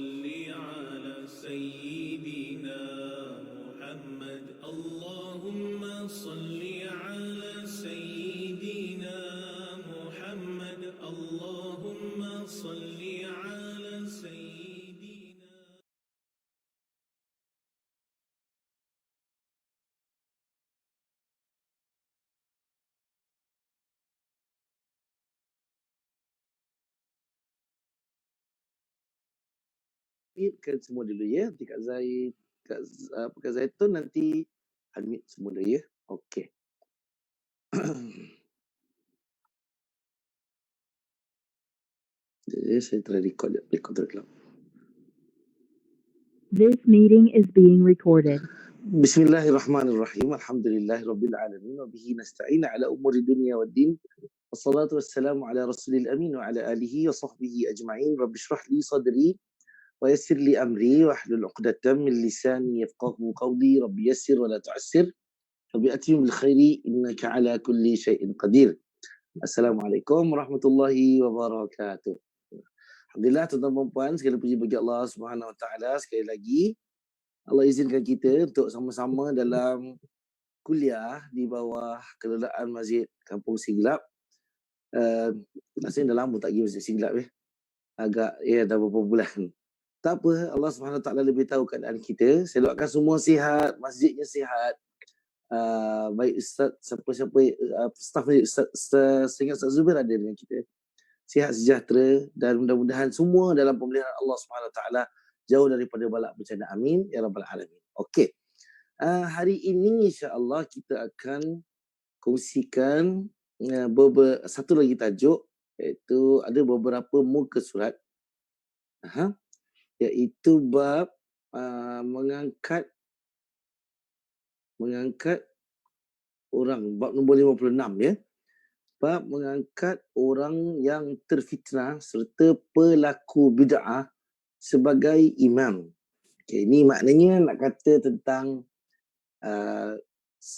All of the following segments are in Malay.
صل على سيدنا محمد اللهم صل على سيدنا محمد اللهم صل على سيدنا. Kan semua dulu ya. Nanti Kak Zaid, Kak Zaitun nanti unmute semua dulu ya. Okey. Jadi saya try record dulu. This meeting is being recorded. Bismillahirrahmanirrahim. Alhamdulillahirabbil alamin wa bihi nasta'in ala umuri dunya waddin. Wassalatu wassalamu ala rasulil amin wa ala alihi wa sahbihi ajma'in. Rabbi shrah li sadri wa yassir li amri wa hlul 'uqdatam min lisani yafqahu qawli. Rabbi yassir wa la tu'assir. Rabbi atim bil khairi innaka ala kulli syai'in qadir. Assalamualaikum warahmatullahi wabarakatuh. Alhamdulillah tuan-tuan dan puan, segala puji bagi Allah Subhanahu Wa Taala. Sekali lagi Allah izinkan kita untuk sama-sama dalam kuliah di bawah kelolaan Masjid Kampung Siglap. Rasanya dah lama tak pergi Masjid Siglap ya. Agak dah beberapa bulan. Tak apa, Allah Subhanahu Wa Taala lebih tahu keadaan kita. Saya doakan semua sihat, masjidnya sihat. Baik Ustaz, siapa-siapa staf Masjid sehingga Ustaz Zubair ada dengan kita. Sihat sejahtera dan mudah-mudahan semua dalam pemeliharaan Allah Subhanahu Wa Taala jauh daripada balak bencana. Amin ya rabbal alamin. Okey. Hari ini insya-Allah kita akan kongsikan satu lagi tajuk, iaitu ada beberapa muka surat. Iaitu bab mengangkat orang, bab nombor 56 ya. Bab mengangkat orang yang terfitnah serta pelaku bid'ah sebagai imam. Okay, ini maknanya nak kata tentang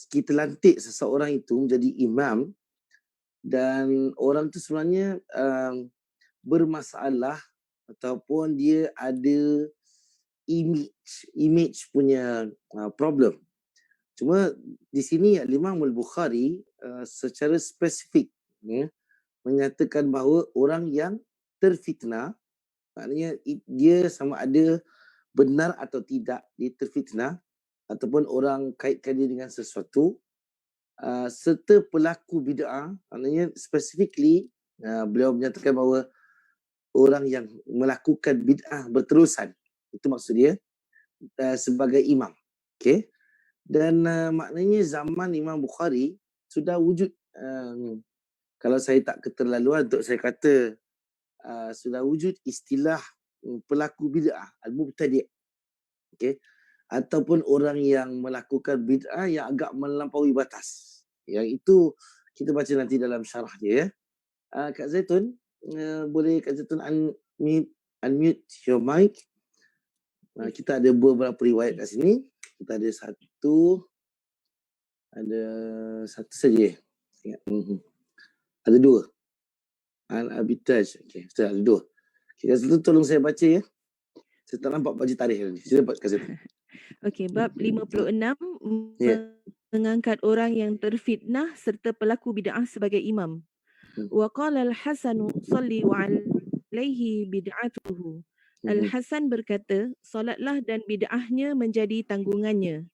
kita lantik seseorang itu menjadi imam dan orang itu sebenarnya bermasalah ataupun dia ada image punya problem. Cuma di sini Imam Al-Bukhari secara spesifik menyatakan bahawa orang yang terfitnah, maknanya dia sama ada benar atau tidak dia terfitnah ataupun orang kaitkan dia dengan sesuatu, serta pelaku bid'ah, maknanya specifically beliau menyatakan bahawa orang yang melakukan bid'ah berterusan, itu maksud dia sebagai imam. Okey. Dan maknanya zaman Imam Bukhari sudah wujud, kalau saya tak keterlaluan untuk saya kata, sudah wujud istilah pelaku bid'ah, al-mubtadi'. Okey. Ataupun orang yang melakukan bid'ah yang agak melampaui batas. Yang itu kita baca nanti dalam syarah dia ya. Kak Zaitun, boleh Kak Zaitun unmute your mic. Kita ada beberapa riwayat kat sini. Kita ada satu saja. Ada dua. Al-Abitaj. Okey, kita ada dua. Kak Zaitun tolong saya baca ya. Saya tak nampak baju tarikh tadi. Sila Kak Zaitun. Okey, bab 56 mengangkat orang yang terfitnah serta pelaku bid'ah sebagai imam. Wa qala al-Hasan salli wa alaihi bid'atuhu. Al-Hasan berkata, solatlah dan bid'ahnya menjadi tanggungannya.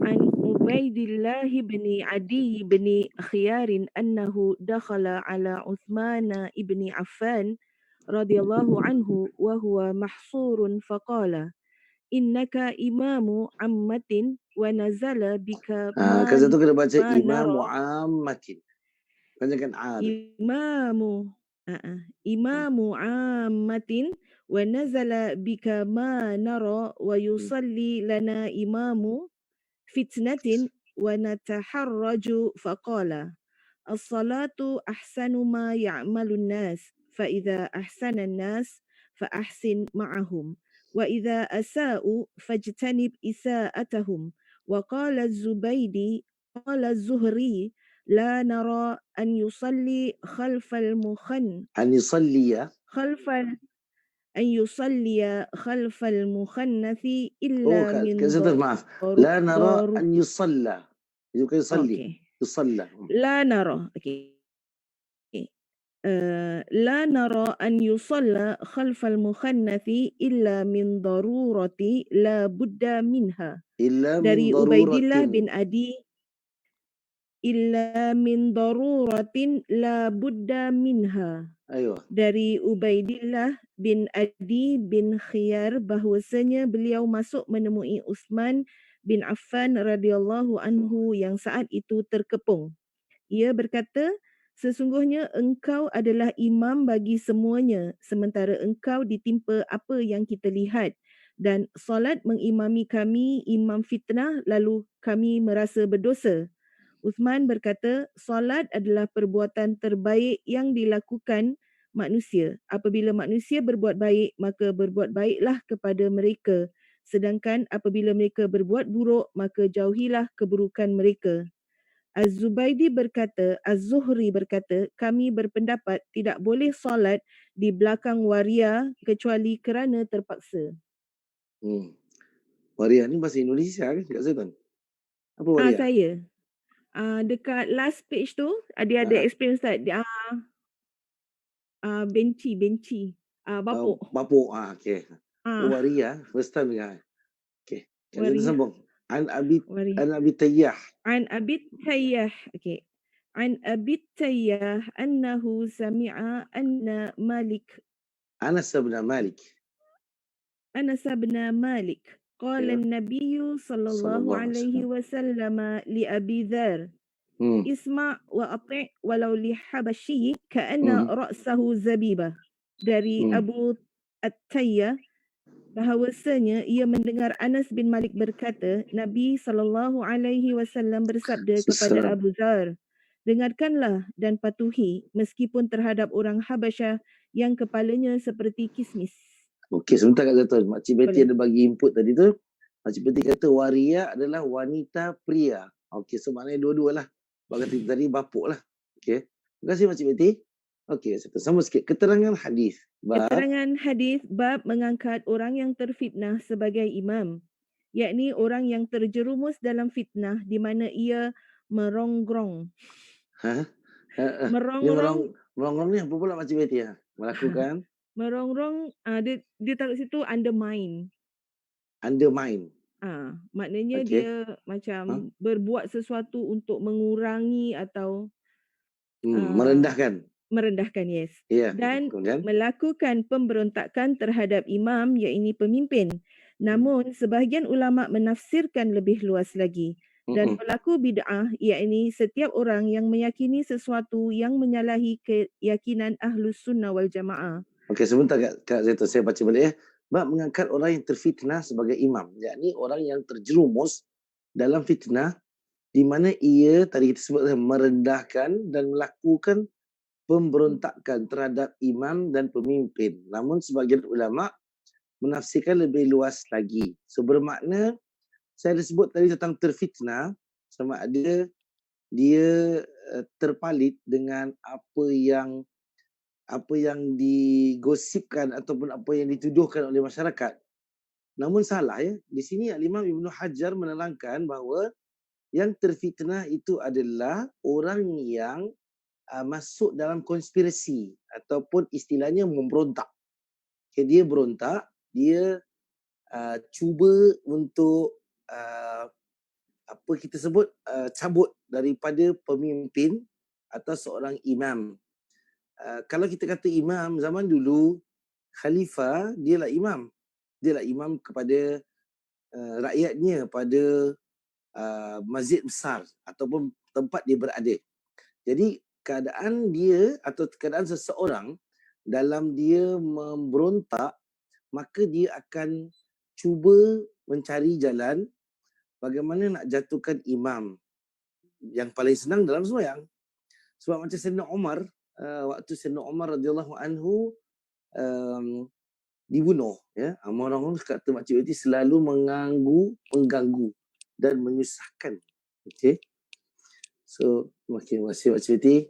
An Ubaidillah bin Adi bin Khiyarin annahu dakhala ala Uthman ibn Affan radhiyallahu anhu wa huwa mahsurun faqala innaka imamu ammatin wa nazala bika Kak Zaitun kena baca imamu ammatin. Panjangkan A. Imamu ammatin wa nazala bika ma nara wa yusalli lana imamu fitnatin wa nataharraju faqala as-salatu ahsanu ma ya'malu an-nas fa idza ahsana an-nas fa ahsin ma'ahum wa idza asa'u fajtanib isa'atahum wa qala az-Zubaydi qala az-Zuhri la nara an yusalli khalfal mukhan An yusalliya khalfal أن يصلي خلف المخنث Oh, إلا Kak من Zaitan, maaf. La nara ضرورة. an yusalla. Bukan yusalli. Okay. Yusalla. لا نرى. Okay. لا نرى أن يصلى خلف المخنث إلا من ضرورة لا بد منها. Illa min Dari Ubaidillah daruratin. bin Adi, إلا من ضرورة لا بد منها. Ayuh. Dari Ubaidillah bin Adi bin Khiyar bahwasanya beliau masuk menemui Uthman bin Affan radhiyallahu anhu yang saat itu terkepung. Ia berkata, sesungguhnya engkau adalah imam bagi semuanya sementara engkau ditimpa apa yang kita lihat dan solat mengimami kami imam fitnah lalu kami merasa berdosa. Uthman berkata, solat adalah perbuatan terbaik yang dilakukan manusia. Apabila manusia berbuat baik, maka berbuat baiklah kepada mereka. Sedangkan apabila mereka berbuat buruk, maka jauhilah keburukan mereka. Az-Zubaydi berkata, Az-Zuhri berkata, kami berpendapat tidak boleh solat di belakang waria kecuali kerana terpaksa. Waria ni bahasa Indonesia kan, Kak Zaitan? Apa waria? Saya. Dekat last page tu, dia ada explain Ustaz. Benci. Bapuk. Bapuk. Okay. Ah, Waria, first time dengar. Okay. Kak Zaitan waria. sambung. An Abi Waria. Tayyah. An Abi Tayyah. Okay. An Abi Tayyah annahu sami'a anna Malik Anas bin Malik. أنس بن مالك قال Ya. النبي صلى الله Sallallahu alaihi عليه وسلم لأبي ذر اسمع وأطع ولو لحبشي كأن رأسه زبيبة. Dari Abu At-Tayyah bahawasanya ia mendengar Anas bin Malik berkata, Nabi SAW bersabda kepada Abu Dhar, dengarkanlah dan patuhi meskipun terhadap orang Habasyah yang kepalanya seperti kismis. Okey, sebentar Kak Zaitun. Makcik Betty Boleh. ada bagi input tadi tu. Makcik Betty kata waria adalah wanita pria. Okey, so maknanya dua-dua lah. Bagi tadi bapuk lah. Okey. Terima kasih Makcik Betty. Okey, saya sambung sikit. Keterangan hadis. Keterangan hadis bab mengangkat orang yang terfitnah sebagai imam, yakni orang yang terjerumus dalam fitnah di mana ia merongrong. Merongrong. Merongrong ni apa pula Makcik Betty? Melakukan? Merongrong, dia taruh situ undermine. Undermine. Maknanya dia macam berbuat sesuatu untuk mengurangi atau merendahkan. Merendahkan, yes. Ya, Dan kemudian? melakukan pemberontakan terhadap imam, iaitu pemimpin. Namun sebahagian ulama menafsirkan lebih luas lagi. Dan pelaku bid'ah, iaitu setiap orang yang meyakini sesuatu yang menyalahi keyakinan Ahlus Sunnah wal Jamaah. Okey, sebentar Kak Zaitun, saya baca balik ya. Bab mengangkat orang yang terfitnah sebagai imam, yakni orang yang terjerumus dalam fitnah di mana ia tadi kita sebut merendahkan dan melakukan pemberontakan terhadap imam dan pemimpin. Namun sebahagian ulama menafsirkan lebih luas lagi. So bermakna saya ada sebut tadi tentang terfitnah, sama ada dia terpalit dengan apa yang digosipkan ataupun apa yang dituduhkan oleh masyarakat. Namun salah ya. Di sini Imam Ibn Hajar menerangkan bahawa yang terfitnah itu adalah orang yang masuk dalam konspirasi ataupun istilahnya memberontak. Okay, dia berontak, dia cuba untuk apa kita sebut cabut daripada pemimpin atau seorang imam. Kalau kita kata imam zaman dulu, khalifah dialah imam. Dialah imam kepada rakyatnya pada masjid besar ataupun tempat dia berada. Jadi keadaan dia atau keadaan seseorang dalam dia memberontak, maka dia akan cuba mencari jalan bagaimana nak jatuhkan imam. Yang paling senang dalam sembahyang. Sebab macam Sayyidina Umar, waktu Sayyidina Umar radhiyallahu anhu dibunuh, ya. Orang-orang kata Makcik Betty selalu mengganggu dan menyusahkan. Okey. So, terima kasih Makcik Betty.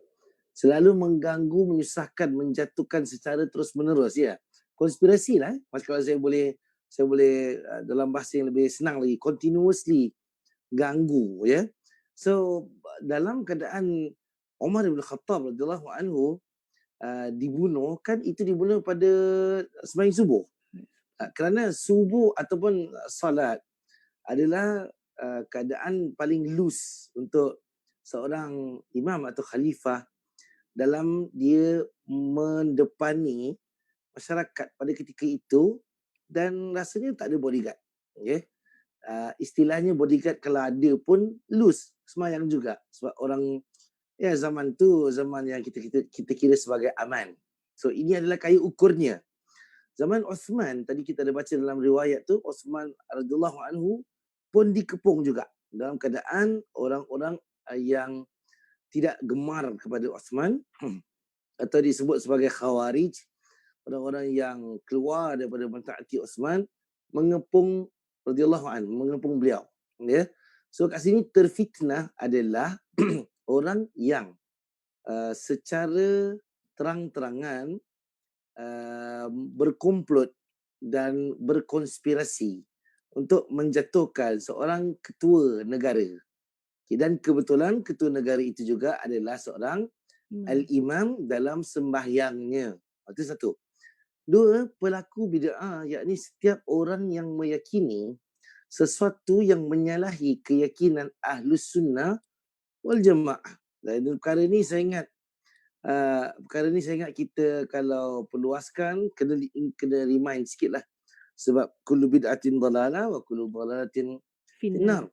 Selalu mengganggu, menyusahkan, menjatuhkan secara terus-menerus, ya. konspirasi lah. Macam kalau saya boleh dalam bahasa yang lebih senang lagi, continuously ganggu, ya. So dalam keadaan Umar bin Khattab radhiyallahu anhu dibunuh, kan itu dibunuh pada sembahyang subuh. Kerana subuh ataupun salat adalah keadaan paling loose untuk seorang imam atau khalifah dalam dia mendepani masyarakat pada ketika itu, dan rasanya tak ada bodyguard. Okay? Istilahnya bodyguard kalau ada pun loose semayang juga, sebab orang zaman tu zaman yang kita kira sebagai aman. So ini adalah kayu ukurnya. Zaman Osman, tadi kita ada baca dalam riwayat tu, Osman radhiyallahu anhu pun dikepung juga dalam keadaan orang-orang yang tidak gemar kepada Osman atau disebut sebagai khawarij, orang-orang yang keluar daripada mentaati Osman, mengepung radhiyallahu anhu, mengepung beliau, ya. So kat sini terfitnah adalah orang yang secara terang-terangan berkomplot dan berkonspirasi untuk menjatuhkan seorang ketua negara. Dan kebetulan ketua negara itu juga adalah seorang al-imam dalam sembahyangnya. Itu satu. Dua, pelaku bid'ah, yakni setiap orang yang meyakini sesuatu yang menyalahi keyakinan Ahlus Sunnah wal Jamaah. Dan perkara ni saya ingat kita kalau perluaskan kena remind sikit lah. Sebab kullu bid'atin dalalah wa kullu dalalatin finnar.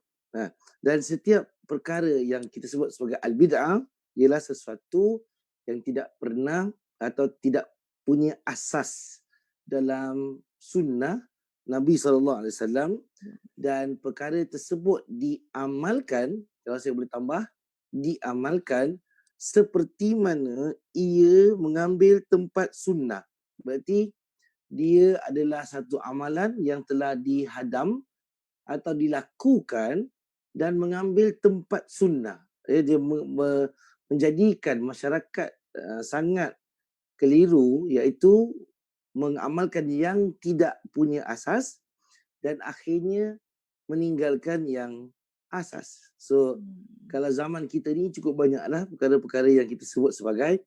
Dan setiap perkara yang kita sebut sebagai al-bid'ah ialah sesuatu yang tidak pernah atau tidak punya asas dalam sunnah Nabi SAW, dan perkara tersebut diamalkan, kalau saya boleh tambah, diamalkan seperti mana ia mengambil tempat sunnah. Berarti dia adalah satu amalan yang telah dihadam atau dilakukan dan mengambil tempat sunnah. Dia menjadikan masyarakat sangat keliru, iaitu mengamalkan yang tidak punya asas dan akhirnya meninggalkan yang asas. So kalau zaman kita ni cukup banyaklah perkara-perkara yang kita sebut sebagai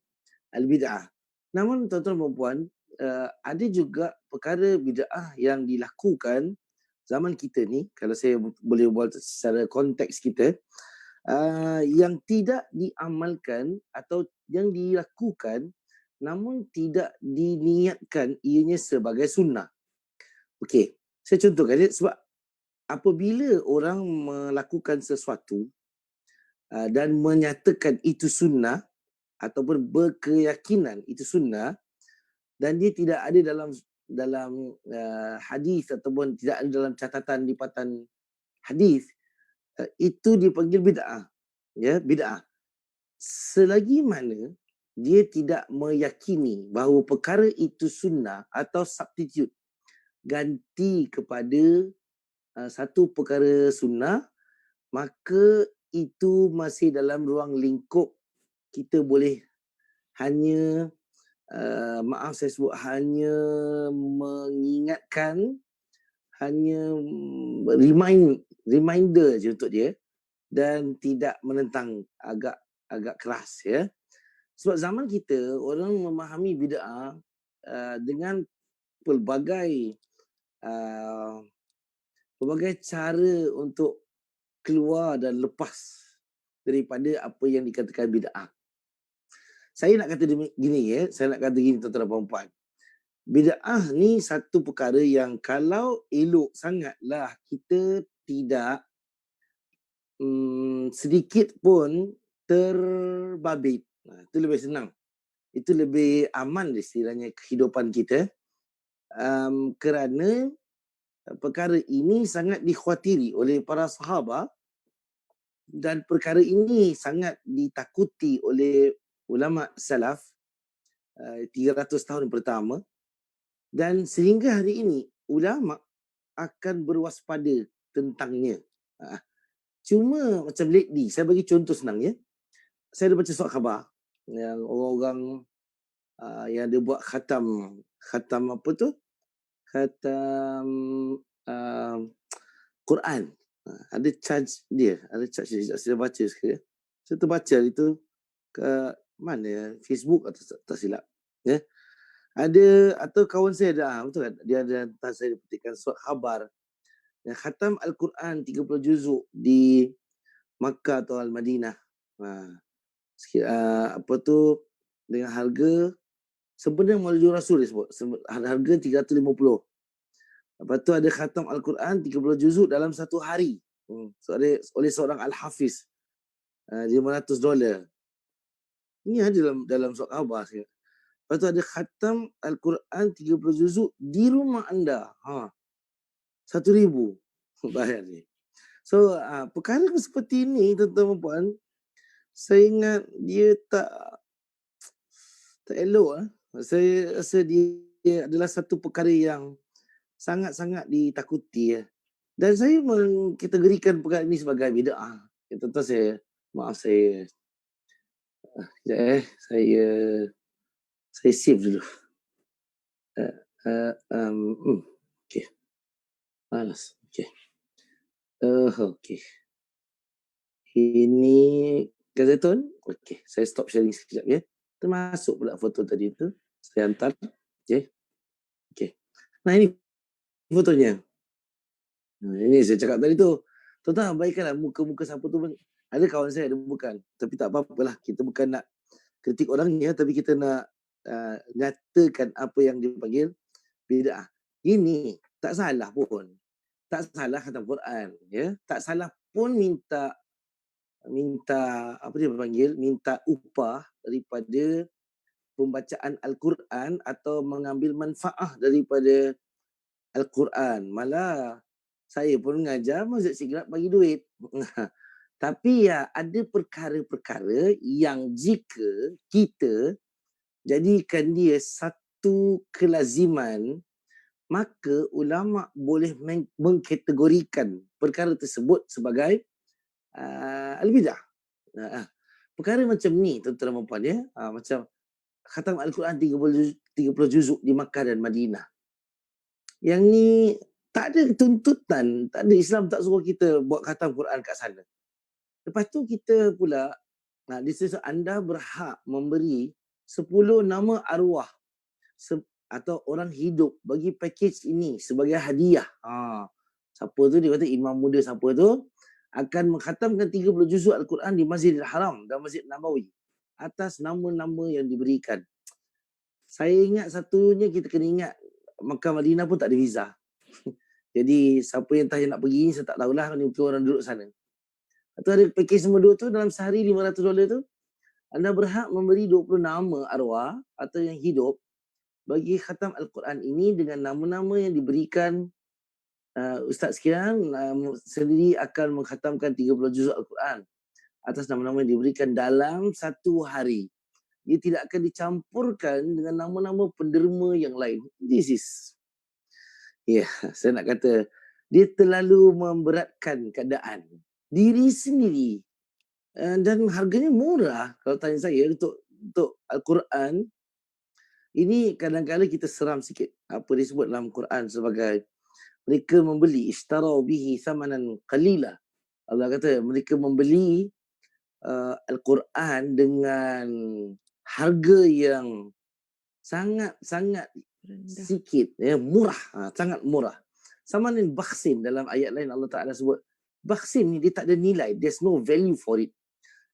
al-bid'ah. Namun tuan-tuan dan puan, ada juga perkara bid'ah yang dilakukan zaman kita ni, kalau saya boleh buat secara konteks kita, yang tidak diamalkan atau yang dilakukan namun tidak diniatkan ianya sebagai sunnah. Okey, saya contohkan dia, sebab apabila orang melakukan sesuatu dan menyatakan itu sunnah ataupun berkeyakinan itu sunnah, dan dia tidak ada dalam hadis ataupun tidak ada dalam catatan lipatan hadis, itu dipanggil bid'ah. Ya, bid'ah. Selagi mana dia tidak meyakini bahawa perkara itu sunnah atau substitute, ganti kepada satu perkara sunnah, maka itu masih dalam ruang lingkup kita boleh hanya hanya mengingatkan, hanya reminder je untuk dia, dan tidak menentang agak keras, ya. Sebab zaman kita orang memahami bid'ah dengan pelbagai cara untuk keluar dan lepas daripada apa yang dikatakan bid'ah. Saya nak kata gini, ya. Saya nak kata gini, tuan-tuan dan puan-puan. Bid'ah ni satu perkara yang kalau elok sangatlah kita tidak sedikit pun terbabit. Itu lebih senang. Itu lebih aman istilahnya kehidupan kita. Kerana perkara ini sangat dikhawatiri oleh para sahabat, dan perkara ini sangat ditakuti oleh ulama salaf 300 tahun pertama, dan sehingga hari ini ulama akan berwaspada tentangnya. Cuma macam lately, saya bagi contoh senang, ya. Saya ada baca surat khabar yang orang-orang yang dia buat khatam khatam apa tu? Khatam uh, Quran. Ada charge dia, saya baca sekali. Saya terbaca itu ke mana ya? Facebook atau tak silap. Ya. Ada atau kawan saya ada, betul kan? Dia ada hantar saya petikan surat khabar. Yang khatam Al-Quran 30 juzuk di Makkah atau Al-Madinah. Apa tu dengan harga sebenarnya Maulid Rasul dia sebut. Harga 350. Lepas tu ada khatam Al-Quran 30 juzuk dalam satu hari. So ada oleh seorang Al-Hafiz. $500. Ini ada dalam surat khabar. Lepas tu ada khatam Al-Quran 30 juzuk di rumah anda. 1,000. Bayar ni. So perkara seperti ini tuan-tuan dan puan, saya ingat dia tak elok. Saya rasa dia adalah satu perkara yang sangat-sangat ditakuti. Dan saya mengkategorikan perkara ini sebagai bid'ah. Tuan-tuan saya, maaf saya saya save dulu. Okay. Malas. Okay. Okay. Ini Kazaton. Okay. Saya stop sharing sekejap ya. Termasuk pula foto tadi tu. Saya hantar. Okay. Okay. Nah ini fotonya. Ini saya cakap tadi tu. Tuan-tuan abaikanlah muka-muka siapa tu pun. Ada kawan saya, ada bukan. Tapi tak apa-apalah. Kita bukan nak kritik orangnya. Tapi kita nak nyatakan apa yang dipanggil bid'ah. Ini tak salah pun. Tak salah khatam Quran. Ya? Tak salah pun minta apa dia panggil, minta upah daripada pembacaan Al-Quran atau mengambil manfaat daripada Al-Quran. Malah saya pun mengajar Masjid Sigrat bagi duit. Tapi ya ada perkara-perkara yang jika kita jadikan dia satu kelaziman, maka ulama boleh mengkategorikan perkara tersebut sebagai al-bid'ah. Perkara macam ni tuan-tuan dan puan ya, macam khatam Al-Quran 30 juzuk di Makkah dan Madinah. Yang ni tak ada tuntutan, tak ada, Islam tak suruh kita buat khatam Quran kat sana. Lepas tu kita pula disebut anda berhak memberi 10 nama arwah atau orang hidup bagi package ini sebagai hadiah. Siapa tu, dia kata imam muda siapa tu akan mengkhatamkan 30 juzuk Al-Quran di Masjidil Haram dan Masjid Nabawi atas nama-nama yang diberikan. Saya ingat satunya, kita kena ingat Makkah Madinah pun tak ada visa. Jadi siapa yang nak pergi ni saya tak tahulah, ni orang duduk sana. Atau ada package nombor 2 tu, dalam sehari $500 tu anda berhak memberi 20 nama arwah atau yang hidup bagi khatam Al-Quran ini dengan nama-nama yang diberikan. Ustaz sekian sendiri akan mengkhatamkan 30 juzuk Al-Quran atas nama-nama yang diberikan dalam satu hari. Dia tidak akan dicampurkan dengan nama-nama penderma yang lain. This is, saya nak kata, dia terlalu memberatkan keadaan diri sendiri. Dan harganya murah. Kalau tanya saya, untuk Al-Quran, ini kadang-kadang kita seram sikit. Apa disebut dalam Quran sebagai mereka membeli, ishtarau bihi thamanan qalila. Allah kata mereka membeli Al-Quran dengan harga yang sangat-sangat sikit, murah, sangat murah. Samanin bakhsin, dalam ayat lain Allah Ta'ala sebut bakhsin ni dia tak ada nilai, there's no value for it.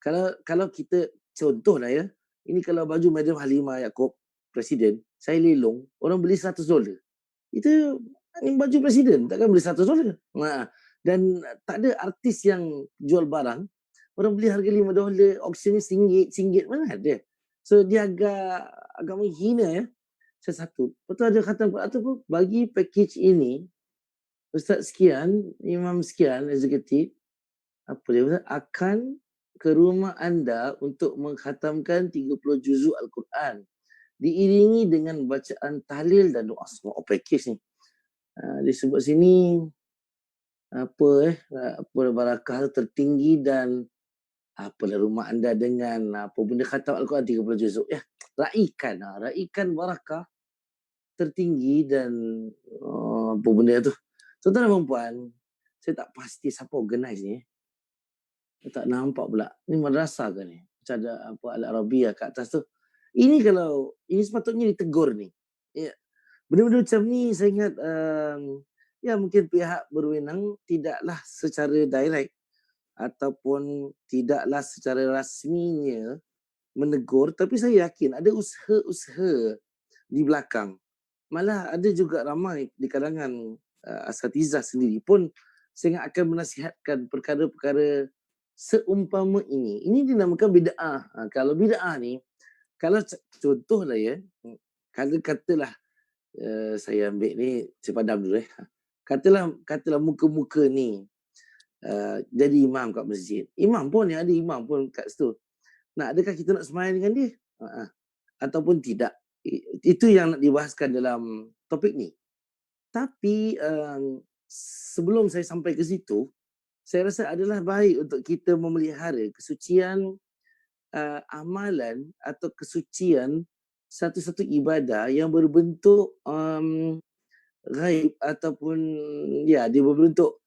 Kalau kita contohlah ya, ini kalau baju Madam Halimah Yaakob presiden, saya lelong, orang beli $100. Itu ini baju presiden, takkan beli $100. Dan tak ada artis yang jual barang, orang beli harga $5, auction ni RM1, mana ada. So dia agak menghina ya. Satu. Betul ada khatam Quran tu pun bagi package ini, Ustaz sekian, Imam sekian, eksekutif, apa dia akan ke rumah anda untuk mengkhatamkan 30 juzuk Al-Quran diiringi dengan bacaan tahlil dan doa. Semua package ni. Disebut sini apa barakah tertinggi dan apalah rumah anda dengan apa benda khatam Al-Quran 30 juzuk ya. Raikan barakah tertinggi dan apa benda tu. Tuan-tuan dan puan, saya tak pasti siapa organize ni. Saya tak nampak pula. Ni madrasah ke ni? Macam ada apa Al-Arabiah kat atas tu. Ini sepatutnya ditegur ni. Ya. Benda-benda macam ni saya ingat ya mungkin pihak berwenang tidaklah secara direct ataupun tidaklah secara rasminya menegur, tapi saya yakin ada usaha-usaha di belakang. Malah ada juga ramai di kalangan asatizah sendiri pun saya akan menasihatkan perkara-perkara seumpama ini. Ini dinamakan bid'ah. Kalau bid'ah ni, kalau contohlah ya, katalah saya ambil ni, saya padam dulu Katalah muka-muka ni jadi imam kat masjid. Imam pun yang ada imam pun kat situ. Adakah kita nak sembahyang dengan dia? Ataupun tidak? Itu yang nak dibahaskan dalam topik ni. Tapi sebelum saya sampai ke situ, saya rasa adalah baik untuk kita memelihara kesucian amalan atau kesucian satu-satu ibadah yang berbentuk ghaib ataupun dia berbentuk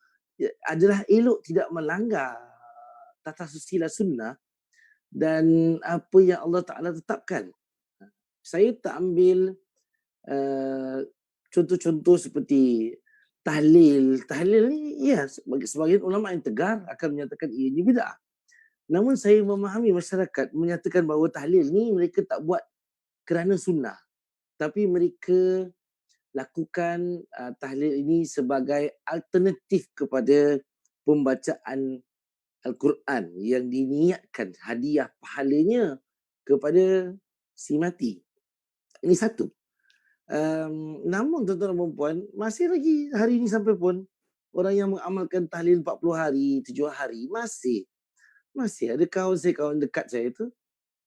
adalah elok tidak melanggar tata susila sunnah dan apa yang Allah Ta'ala tetapkan. Saya tak ambil contoh-contoh seperti tahlil. Tahlil ni ya, sebagian ulama yang tegar akan menyatakan ianya bid'ah. Namun saya memahami masyarakat menyatakan bahawa tahlil ni mereka tak buat kerana sunnah. Tapi mereka lakukan tahlil ini sebagai alternatif kepada pembacaan Al-Quran yang diniatkan hadiah pahalanya kepada si mati. Ini satu. Namun tuan-tuan dan puan, masih lagi hari ini sampai pun orang yang mengamalkan tahlil 40 hari, 7 hari, masih ada kawan dekat saya tu,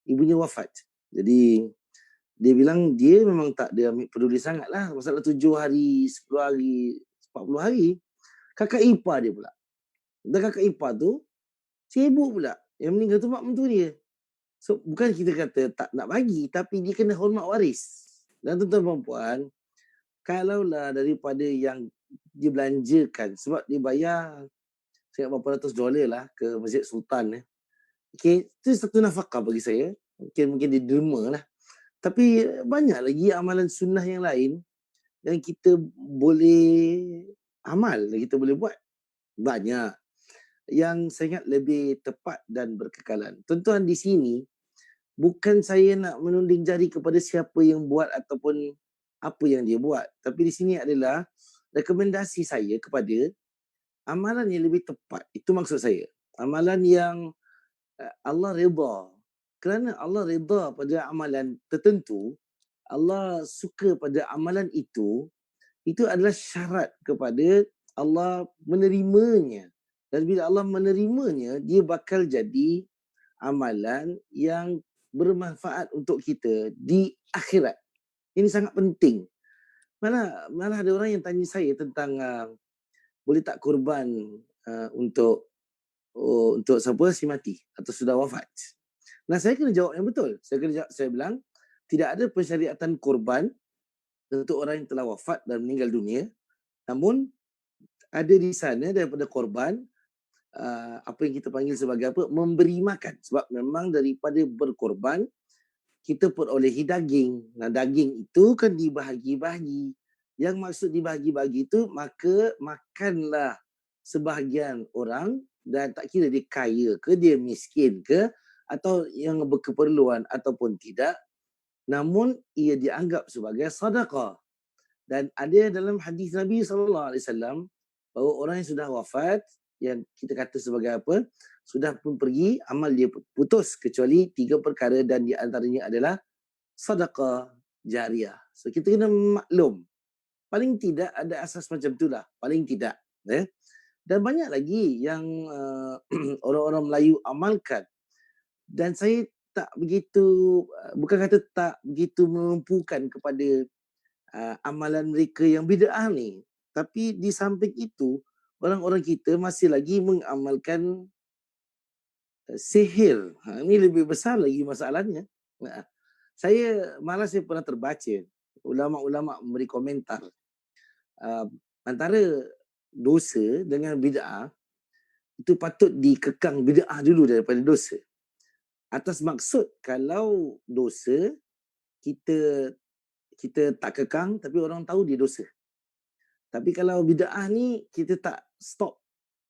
ibunya wafat. Jadi dia bilang dia memang tak ada ambil peduli sangat lah masalah 7 hari, 10 hari, 40 hari. Kakak ipar dia pula. Dan kakak ipar tu sibuk pula. Yang meninggal tu mak mentua dia. So bukan kita kata tak nak bagi, tapi dia kena hormat waris. Dan tuan-tuan dan puan, kalaulah daripada yang dia belanjakan, sebab dia bayar saya berapa ratus dolar lah ke Masjid Sultan. Okay, itu satu nafkah bagi saya. Mungkin dia derma lah. Tapi banyak lagi amalan sunnah yang lain yang kita boleh amal, yang kita boleh buat. Banyak. Yang saya ingat lebih tepat dan berkekalan. Tuan-tuan di sini, bukan saya nak menunding jari kepada siapa yang buat ataupun apa yang dia buat. Tapi di sini adalah rekomendasi saya kepada amalan yang lebih tepat. Itu maksud saya. Amalan yang Allah redha. Kerana Allah redha pada amalan tertentu, Allah suka pada amalan itu adalah syarat kepada Allah menerimanya. Dan bila Allah menerimanya, dia bakal jadi amalan yang bermanfaat untuk kita di akhirat. Ini sangat penting. Malah ada orang yang tanya saya tentang boleh tak korban untuk siapa si mati atau sudah wafat. Saya kena jawab yang betul. Saya bilang tidak ada pensyariatan korban untuk orang yang telah wafat dan meninggal dunia. Namun ada di sana daripada korban apa yang kita panggil sebagai apa? Memberi makan. Sebab memang daripada berkorban kita perolehi daging. Daging itu kan dibahagi-bahagi. Yang maksud dibahagi-bahagi itu, maka makanlah sebahagian orang dan tak kira dia kaya ke, dia miskin ke, atau yang berkeperluan ataupun tidak. Namun ia dianggap sebagai sedekah. Dan ada dalam hadis Nabi SAW bahawa orang yang sudah wafat, yang kita kata sebagai apa, sudah pun pergi, amal dia putus kecuali 3 perkara dan di antaranya adalah sedekah jariah. So kita kena maklum, paling tidak ada asas macam itulah, paling tidak. Dan banyak lagi yang orang-orang Melayu amalkan. Dan saya tak begitu, bukan kata tak begitu menumpukan kepada amalan mereka yang bid'ah ni. Tapi di samping itu, orang-orang kita masih lagi mengamalkan sihir. Ini lebih besar lagi masalahnya. Saya pernah terbaca ulama-ulama memberi komentar antara dosa dengan bid'ah itu patut dikekang bid'ah dulu daripada dosa. Atas maksud kalau dosa kita tak kekang tapi orang tahu dia dosa. Tapi kalau bid'ah ni kita tak stop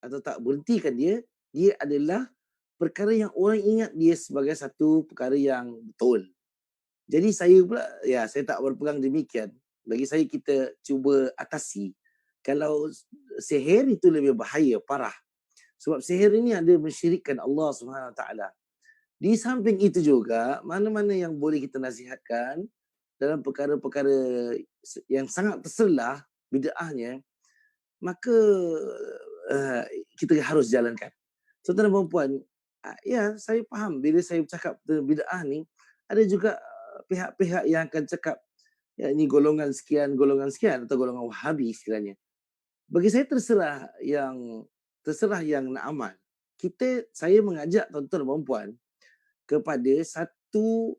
atau tak berhentikan dia adalah perkara yang orang ingat dia sebagai satu perkara yang betul. Jadi saya pula, saya tak berpegang demikian. Bagi saya kita cuba atasi. Kalau sihir itu lebih bahaya, parah. Sebab sihir ini ada mensyirikkan Allah SWT. Di samping itu juga, mana-mana yang boleh kita nasihatkan dalam perkara-perkara yang sangat terselah bid'ahnya, maka kita harus jalankan. So, tuan-tuan dan puan-puan, saya faham bila saya bercakap tentang bid'ah ni, ada juga pihak-pihak yang akan cakap ini golongan sekian atau golongan Wahabi istilahnya. Bagi saya terserah yang nak amal. Saya mengajak tuan-tuan dan puan-puan kepada satu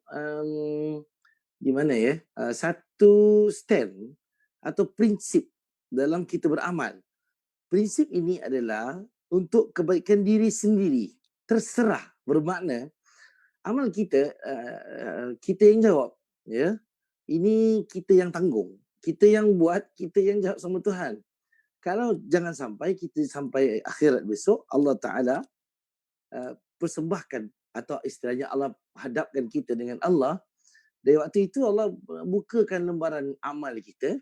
satu stand atau prinsip dalam kita beramal. Prinsip ini adalah untuk kebaikan diri sendiri. Terserah, bermakna amal kita yang jawab, ya. Ini kita yang tanggung, kita yang buat, kita yang jawab sama Tuhan. Kalau jangan sampai kita sampai akhirat besok Allah Taala persembahkan atau istilahnya Allah hadapkan kita dengan Allah. Dari waktu itu Allah bukakan lembaran amal kita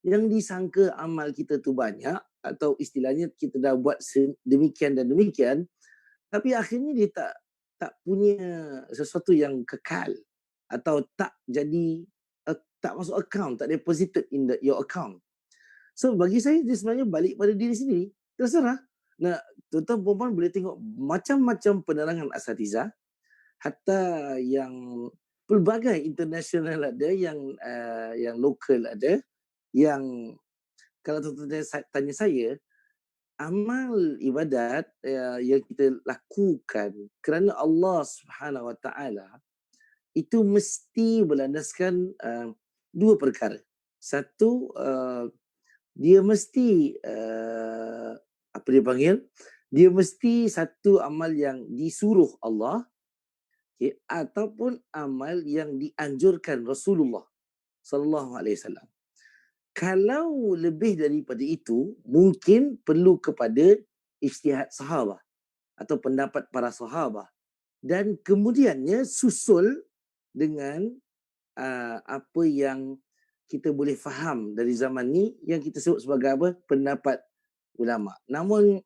yang disangka amal kita tu banyak atau istilahnya kita dah buat demikian dan demikian, tapi akhirnya dia tak punya sesuatu yang kekal atau tak jadi tak masuk account, tak deposited in your account. So bagi saya dia sebenarnya balik pada diri sendiri. Terserah. Nah, tuan-tuan perempuan boleh tengok macam-macam penerangan asatizah, hatta yang pelbagai international ada, yang lokal ada, yang kalau tuan-tuan tanya saya, amal ibadat yang kita lakukan kerana Allah Subhanahu Wa Taala itu mesti berlandaskan dua perkara. Satu, dia mesti dia mesti satu amal yang disuruh Allah, ataupun amal yang dianjurkan Rasulullah sallallahu alaihi wasallam. Kalau lebih daripada itu, mungkin perlu kepada ijtihad sahabah atau pendapat para sahabah, dan kemudiannya susul dengan apa yang kita boleh faham dari zaman ni yang kita sebut sebagai apa? Pendapat ulama. Namun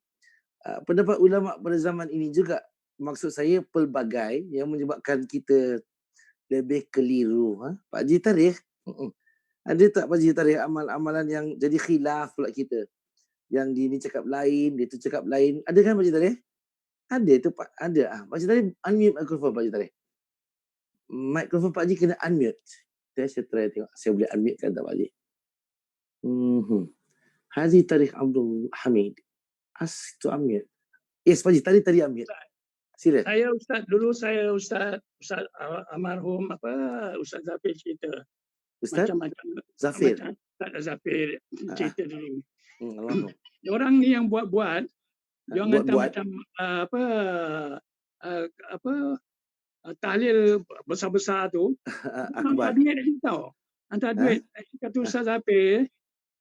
pendapat ulama pada zaman ini juga maksud saya pelbagai yang menyebabkan kita lebih keliru. Pak Haji Tarikh, ada tak Pak Haji Tarikh amalan yang jadi khilaf pula kita? Yang dia ni cakap lain, dia tu cakap lain. Ada kan Pak Haji Tarikh? Ada tu Pak, ada. Pak Haji Tarikh unmute mikrofon Pak Haji Tarikh. Mikrofon Pak Haji kena unmute. Saya try tengok saya boleh unmute kan tak Pak Haji? Haji Tarikh Abdul Hamid. Ask to unmute. Yes Pak Haji, tadi unmute. Silakan. Saya Ustaz dulu, Ustaz almarhum Ustaz Zafir cerita. Ustaz Macam-macam Zafir. Ustaz Zafir cerita dulu. Alhamdulillah. Orang ni yang buat-buat, dia orang hantar Buat-buat. macam tahlil besar-besar tu. Akbar. Hantar duit dia tahu. Hantar duit. Kata Ustaz Zafir,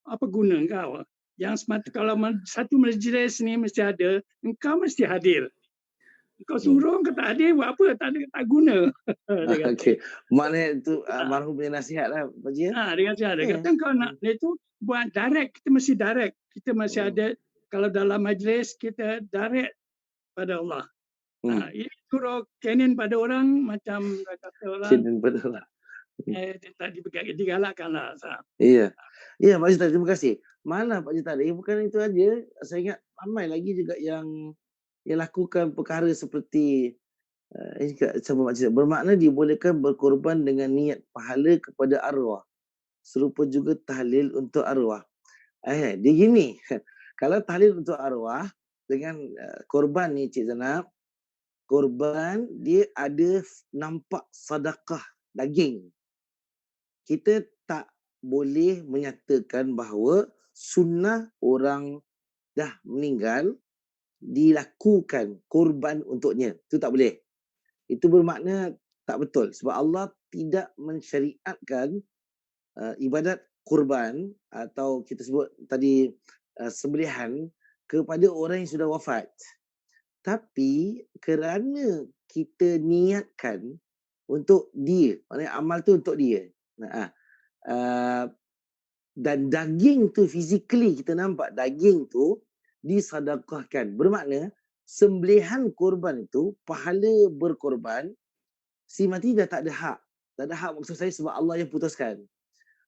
apa guna kau? Yang semata kalau satu majlis ni mesti ada, engkau mesti hadir. Kau suruh kau tak hadir, buat apa? Tak guna. Okey. Maknanya itu almarhum punya nasihat lah Pak Haji. Dia kata, dia kata kau nak dia tu buat direct, kita mesti direct. Kita mesti ada, kalau dalam majlis kita direct pada Allah. Ini suruh canon pada orang macam kata orang. Canon pada orang. Tak digalakkan lah. Iya. Ya Pak Haji Tarikh, terima kasih. Malah Pak Haji Tarikh, bukan itu aja. Saya ingat ramai lagi juga yang lakukan perkara seperti bermakna dibolehkan berkorban dengan niat pahala kepada arwah. Serupa juga tahlil untuk arwah. Dia gini, kalau tahlil untuk arwah dengan korban ni Cik Zanab, korban dia ada nampak sedekah daging. Kita tak boleh menyatakan bahawa sunnah orang dah meninggal dilakukan korban untuknya. Itu tak boleh. Itu bermakna tak betul. Sebab Allah tidak mensyariatkan ibadat kurban atau kita sebut tadi sembelihan kepada orang yang sudah wafat. Tapi kerana kita niatkan untuk dia, maknanya amal tu untuk dia. Dan daging tu physically kita nampak daging tu disedekahkan. Bermakna sembelihan korban itu, pahala berkorban, si mati dah tak ada hak. Tak ada hak maksud saya sebab Allah yang putuskan.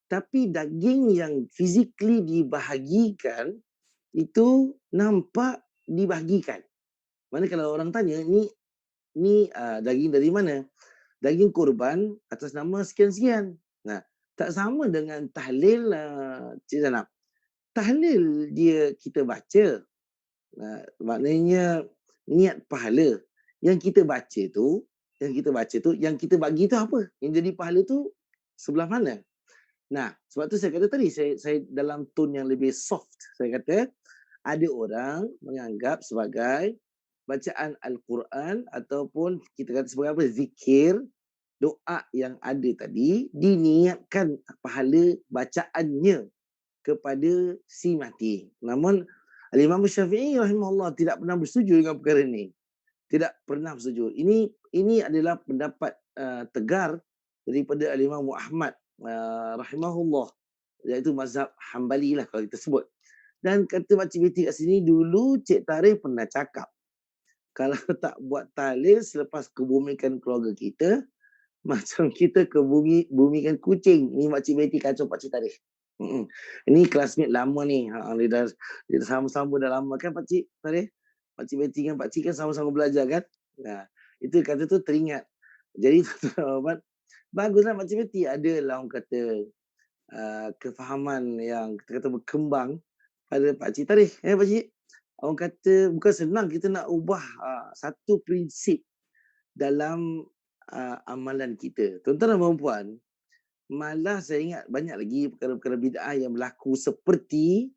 Tapi daging yang physically dibahagikan itu nampak dibahagikan. Mana kalau orang tanya ni daging dari mana? Daging korban atas nama sekian-sekian. Nah, tak sama dengan tahlil Cik Zanab. Tahlil dia kita baca. Maknanya niat pahala. Yang kita baca tu, yang kita bagi tu apa? Yang jadi pahala tu sebelah mana? Nah, sebab tu saya kata tadi, saya dalam tone yang lebih soft, saya kata ada orang menganggap sebagai bacaan Al-Quran ataupun kita kata sebagai apa, zikir, doa yang ada tadi diniatkan pahala bacaannya kepada si mati. Namun Imam Syafi'i rahimahullah tidak pernah bersetuju dengan perkara ini. Tidak pernah bersetuju. Ini adalah pendapat tegar daripada Imam Ahmad rahimahullah, iaitu mazhab Hambali lah kalau kita sebut. Dan kata Makcik Betty kat sini, dulu Cik Tarikh pernah cakap, kalau tak buat tahlil selepas kebumikan keluarga kita, macam kita kebumikan kucing. Ni Makcik Betty kacau Pakcik Tarikh. Ini classmate lama ni. Dia dah sama-sama dah lama kan Pakcik Tarikh? Pakcik Betty kan Pakcik kan sama-sama belajar kan? Nah, itu kata tu teringat. Jadi baguslah Pakcik Betty. Adalah orang kata kefahaman yang kita kata berkembang pada Pakcik Tarikh. Pakcik? Orang kata bukan senang kita nak ubah satu prinsip dalam amalan kita. Tuan-tuan dan puan-puan, malah saya ingat banyak lagi perkara-perkara bid'ah yang berlaku seperti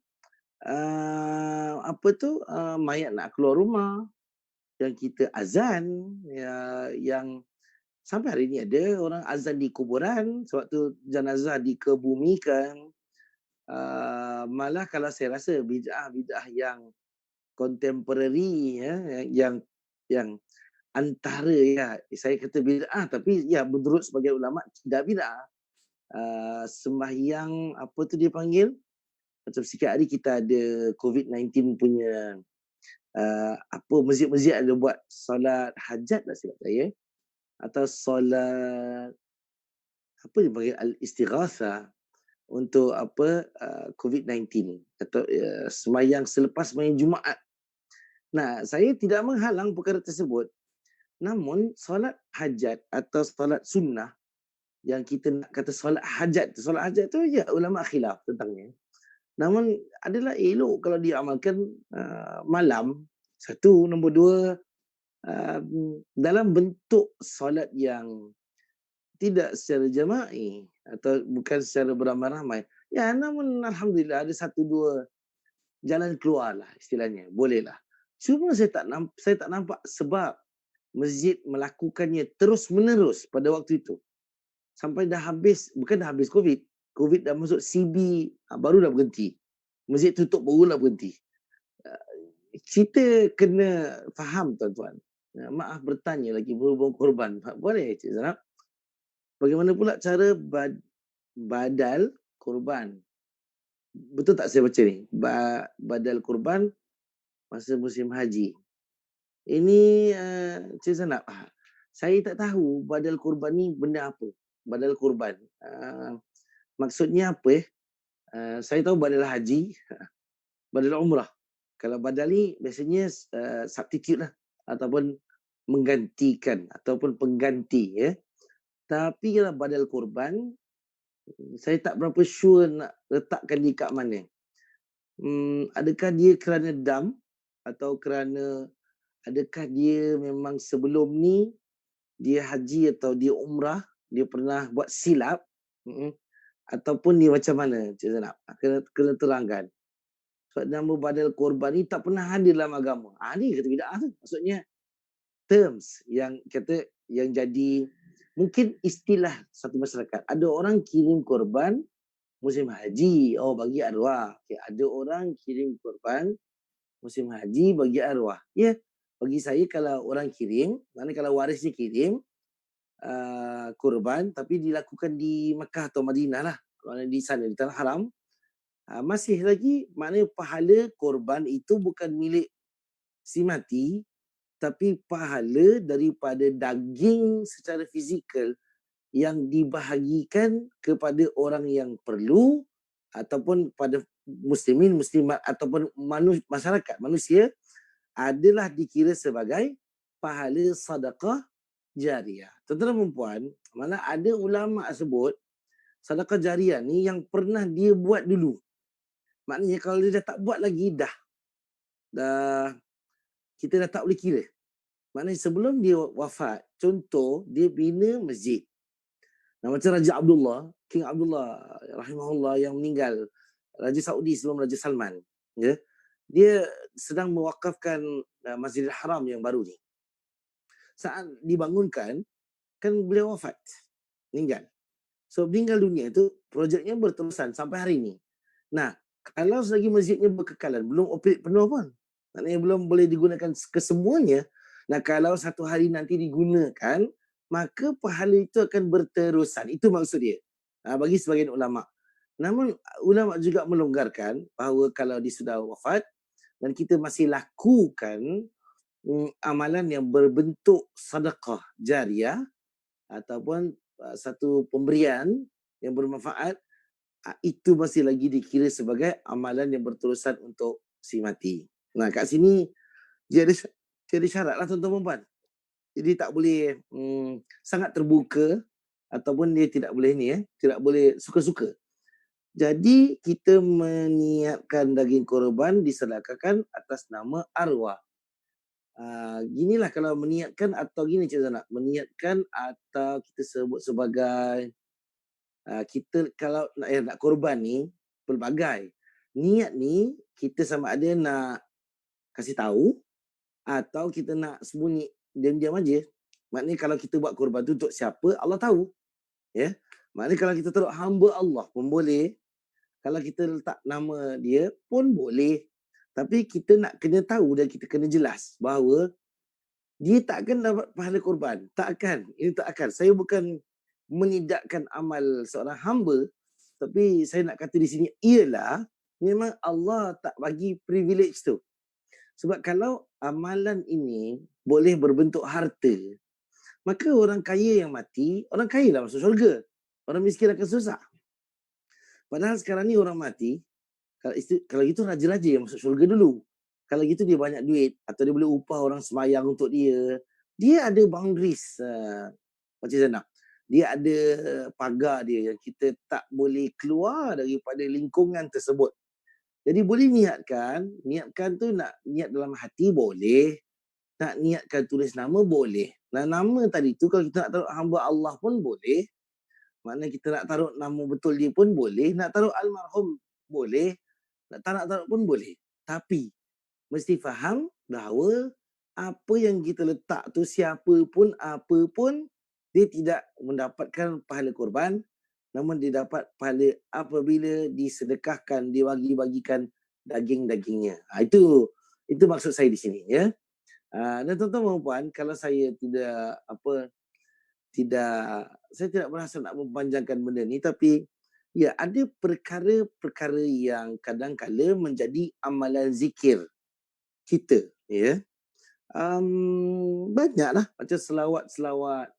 mayat nak keluar rumah, yang kita azan, yang sampai hari ini ada orang azan di kuburan, sebab tu jenazah dikebumikan. Malah kalau saya rasa bid'ah yang contemporary, yang antara saya kata bid'ah tapi menurut sebagai ulama tidak bid'ah. Sembahyang apa tu dia panggil, macam sikit hari kita ada COVID-19 punya masjid-masjid ada buat solat hajat lah silap saya, atau solat apa dia panggil al-istighatsah untuk COVID-19 atau sembahyang selepas sembahyang Jumaat. Nah, saya tidak menghalang perkara tersebut. Namun solat hajat atau solat sunnah yang kita nak kata solat hajat tu ulama khilaf tentangnya. Namun adalah elok kalau diamalkan malam. Satu, nombor dua, dalam bentuk solat yang tidak secara jama'i atau bukan secara beramai-ramai. Namun alhamdulillah ada satu dua jalan keluar lah istilahnya. Boleh lah. Cuma saya tak nampak sebab masjid melakukannya terus-menerus pada waktu itu. Sampai dah habis, bukan dah habis COVID. COVID dah masuk CB, baru dah berhenti. Masjid tutup baru dah berhenti. Kita kena faham tuan-tuan. Maaf bertanya lagi berhubung korban. Boleh Cik Zanab? Bagaimana pula cara badal korban? Betul tak saya baca ni? Badal korban masa musim haji. Ini Cik Zanab, saya tak tahu badal korban ni benda apa. Badal korban. Maksudnya apa? Saya tahu badal haji, badal umrah. Kalau badal ni biasanya substitute lah. Ataupun menggantikan. Ataupun pengganti. Tapi kalau badal korban, saya tak berapa sure nak letakkan di kat mana. Adakah dia kerana dam? Atau kerana adakah dia memang sebelum ni dia haji atau dia umrah, dia pernah buat silap, ataupun dia macam mana Cik Zainab? Kena terangkan. Sebab nama badal korban ni tak pernah hadir dalam agama. Ni kata bid'ah tu. Maksudnya terms yang kata yang jadi mungkin istilah satu masyarakat. Ada orang kirim korban musim haji, bagi arwah. Okay, ada orang kirim korban musim haji bagi arwah. Ya, bagi saya kalau orang kirim, maknanya kalau waris dia kirim korban tapi dilakukan di Mekah atau Madinah lah. Maknanya di sana, di Tanah Haram. Masih lagi, maknanya pahala korban itu bukan milik si mati, tapi pahala daripada daging secara fizikal yang dibahagikan kepada orang yang perlu ataupun pada muslimin, muslimat ataupun masyarakat, manusia adalah dikira sebagai pahala sedekah jariah. Tuan-tuan dan puan, mana ada ulama sebut sedekah jariah ni yang pernah dia buat dulu. Maknanya kalau dia dah tak buat lagi, dah kita dah tak boleh kira. Maknanya sebelum dia wafat, contoh dia bina masjid. Macam Raja Abdullah, King Abdullah rahimahullah yang meninggal, Raja Saudi sebelum Raja Salman. Ya, dia sedang mewakafkan Masjidil Haram yang baru ni. Saat dibangunkan, kan beliau wafat, meninggal. So meninggal dunia itu, projeknya berterusan sampai hari ini. Nah, kalau selagi masjidnya berkekalan, belum operate penuh pun, maknanya belum boleh digunakan kesemuanya. Nah, kalau satu hari nanti digunakan, maka pahala itu akan berterusan. Itu maksud dia. Bagi sebagian ulama. Namun ulama juga melonggarkan bahawa kalau dia sudah wafat dan kita masih lakukan amalan yang berbentuk sedekah jariah ataupun satu pemberian yang bermanfaat, itu masih lagi dikira sebagai amalan yang berterusan untuk si mati. Nah, kat sini dia ada syarat lah tuan-tuan dan puan. Jadi tak boleh sangat terbuka ataupun dia tidak boleh tidak boleh suka-suka. Jadi kita meniatkan daging korban disedekahkan atas nama arwah. Ginilah kalau meniatkan atau gini Cik Zainab, meniatkan atau kita sebut sebagai kita kalau nak korban ni pelbagai. Niat ni kita sama ada nak kasih tahu atau kita nak sembunyi diam-diam aja. Maknanya kalau kita buat korban tu untuk siapa, Allah tahu. Ya. Maknanya kalau kita taruh hamba Allah pun boleh. Kalau kita letak nama dia pun boleh. Tapi kita nak kena tahu dan kita kena jelas bahawa dia tak akan dapat pahala korban. Tak akan. Ini tak akan. Saya bukan menidakkan amal seorang hamba, tapi saya nak kata di sini ialah memang Allah tak bagi privilege tu. Sebab kalau amalan ini boleh berbentuk harta, maka orang kaya yang mati, orang kaya lah masuk syurga. Orang miskin akan susah. Padahal sekarang ni orang mati, kalau gitu raja-raja yang masuk syurga dulu. Kalau gitu dia banyak duit atau dia boleh upah orang semayang untuk dia. Dia ada boundaries, Macam Zainab. Dia ada pagar dia yang kita tak boleh keluar daripada lingkungan tersebut. Jadi boleh niatkan tu nak niat dalam hati boleh, nak niatkan tulis nama boleh. Nah, nama tadi tu kalau kita nak taruh hamba Allah pun boleh. Maknanya kita nak taruh nama betul dia pun boleh, nak taruh almarhum boleh, nak taruh pun boleh. Tapi mesti faham bahawa apa yang kita letak tu siapa pun apa pun dia tidak mendapatkan pahala korban, namun dia dapat pahala apabila disedekahkan, dibagi-bagikan daging-dagingnya. Itu maksud saya di sini, ya. Dan tuan-tuan dan puan, kalau saya saya tidak berasa nak mempanjangkan benda ni, tapi ya ada perkara-perkara yang kadang-kala menjadi amalan zikir kita, ya. Banyaklah macam selawat.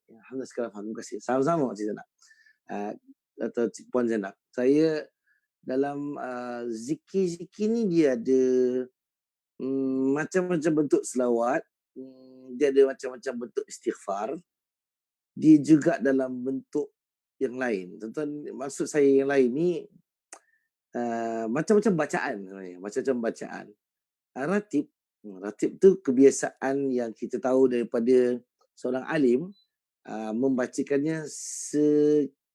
Alhamdulillah sekarang faham. Terima kasih. Sama-sama Cik Zainab. Atau Puan Zainab. Saya dalam zikir-zikir ni dia ada macam-macam bentuk selawat. Dia ada macam-macam bentuk istighfar. Dia juga dalam bentuk yang lain. Tuan-tuan, maksud saya yang lain ni macam-macam bacaan. Macam-macam bacaan. Ratib tu kebiasaan yang kita tahu daripada seorang alim membacakannya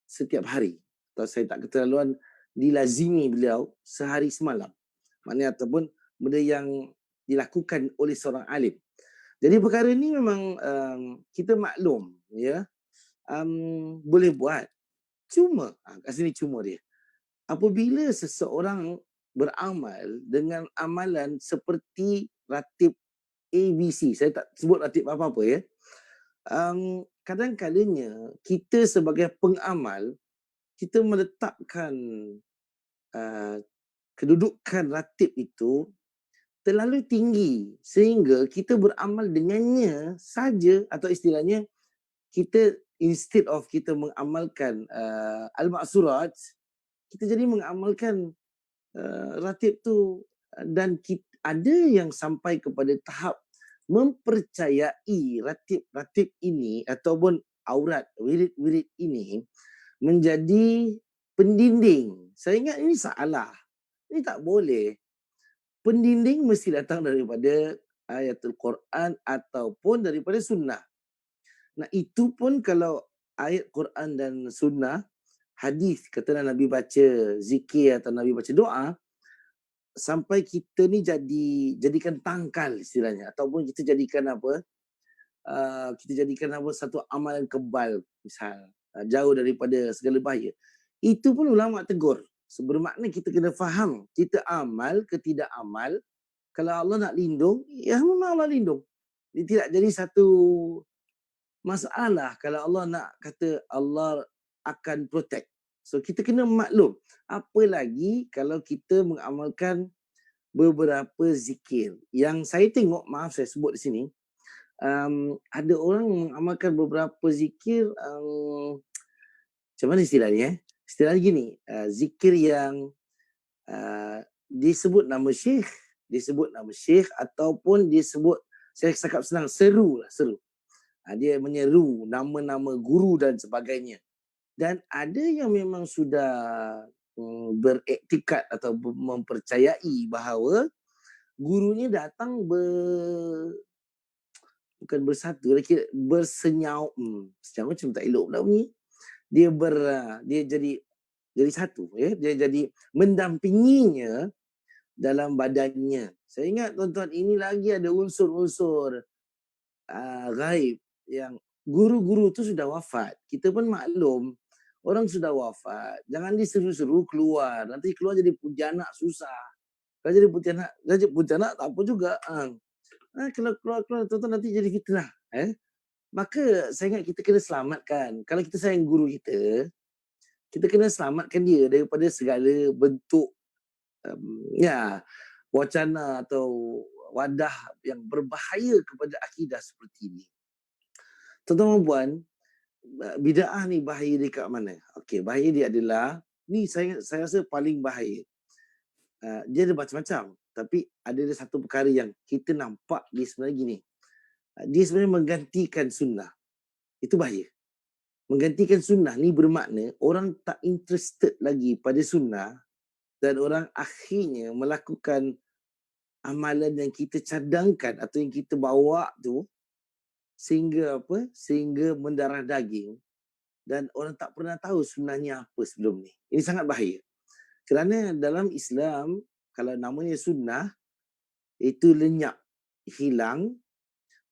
setiap hari. atau saya tak keterlaluan dilazimi beliau sehari semalam. Maknanya ataupun benda yang dilakukan oleh seorang alim. Jadi perkara ni memang kita maklum, ya, boleh buat. Cuma, kat sini cuma dia. Apabila seseorang beramal dengan amalan seperti ratib ABC, saya tak sebut ratib apa-apa ya. Kadang-kadangnya kita sebagai pengamal, kita meletakkan kedudukan ratib itu terlalu tinggi sehingga kita beramal dengannya saja, atau istilahnya kita instead of kita mengamalkan al-ma'surat, kita jadi mengamalkan ratib tu, dan ada yang sampai kepada tahap mempercayai ratib ini ataupun aurat wirid-wirid ini menjadi pendinding. Saya ingat ini salah. Ini tak boleh. Pendinding mesti datang daripada ayatul Quran ataupun daripada sunnah. Nah, itu pun kalau ayat Quran dan sunnah, hadis katalah Nabi baca zikir atau Nabi baca doa, sampai kita ni jadikan tangkal istilahnya, ataupun kita jadikan apa, satu amalan kebal misal, jauh daripada segala bahaya. Itu pun ulama tegur. Bermakna kita kena faham, kita amal ke tidak amal, kalau Allah nak lindung, ya memang Allah lindung. Dia tidak jadi satu masalah kalau Allah nak kata Allah akan protect. So kita kena maklum. Apa lagi kalau kita mengamalkan beberapa zikir. Yang saya tengok, maaf saya sebut di sini, ada orang mengamalkan beberapa zikir, macam mana istilahnya? Istilahnya gini, zikir yang disebut nama syekh ataupun disebut, saya cakap senang, seru. Dia menyeru nama-nama guru dan sebagainya. Dan ada yang memang sudah beriktikad atau mempercayai bahawa gurunya datang bukan bersatu, bersenyau. Senyau macam tak elok pula bunyi. Dia jadi satu, ya. Dia jadi mendampinginya dalam badannya. Saya ingat tuan-tuan, ini lagi ada unsur-unsur gaib yang guru-guru tu sudah wafat. Kita pun maklum, orang sudah wafat, jangan diseru-seru keluar. Nanti keluar jadi puntianak susah. Kalau jadi puntianak tak apa juga. Kalau keluar tuan-tuan nanti jadi fitnah. Maka saya ingat kita kena selamatkan. Kalau kita sayang guru kita kena selamatkan dia daripada segala bentuk wacana atau wadah yang berbahaya kepada akidah seperti ini. Tuan-tuan dan puan, bid'ah ni bahaya dia kat mana? Okey, bahaya dia adalah, ni saya rasa paling bahaya. Dia ada macam-macam, tapi ada satu perkara yang kita nampak dia sebenarnya gini. Dia sebenarnya menggantikan sunnah. Itu bahaya. Menggantikan sunnah ni bermakna orang tak interested lagi pada sunnah dan orang akhirnya melakukan amalan yang kita cadangkan atau yang kita bawa tu sehingga mendarah daging dan orang tak pernah tahu sunnahnya apa sebelum ni. Ini sangat bahaya. Kerana dalam Islam, kalau namanya sunnah itu lenyap, hilang,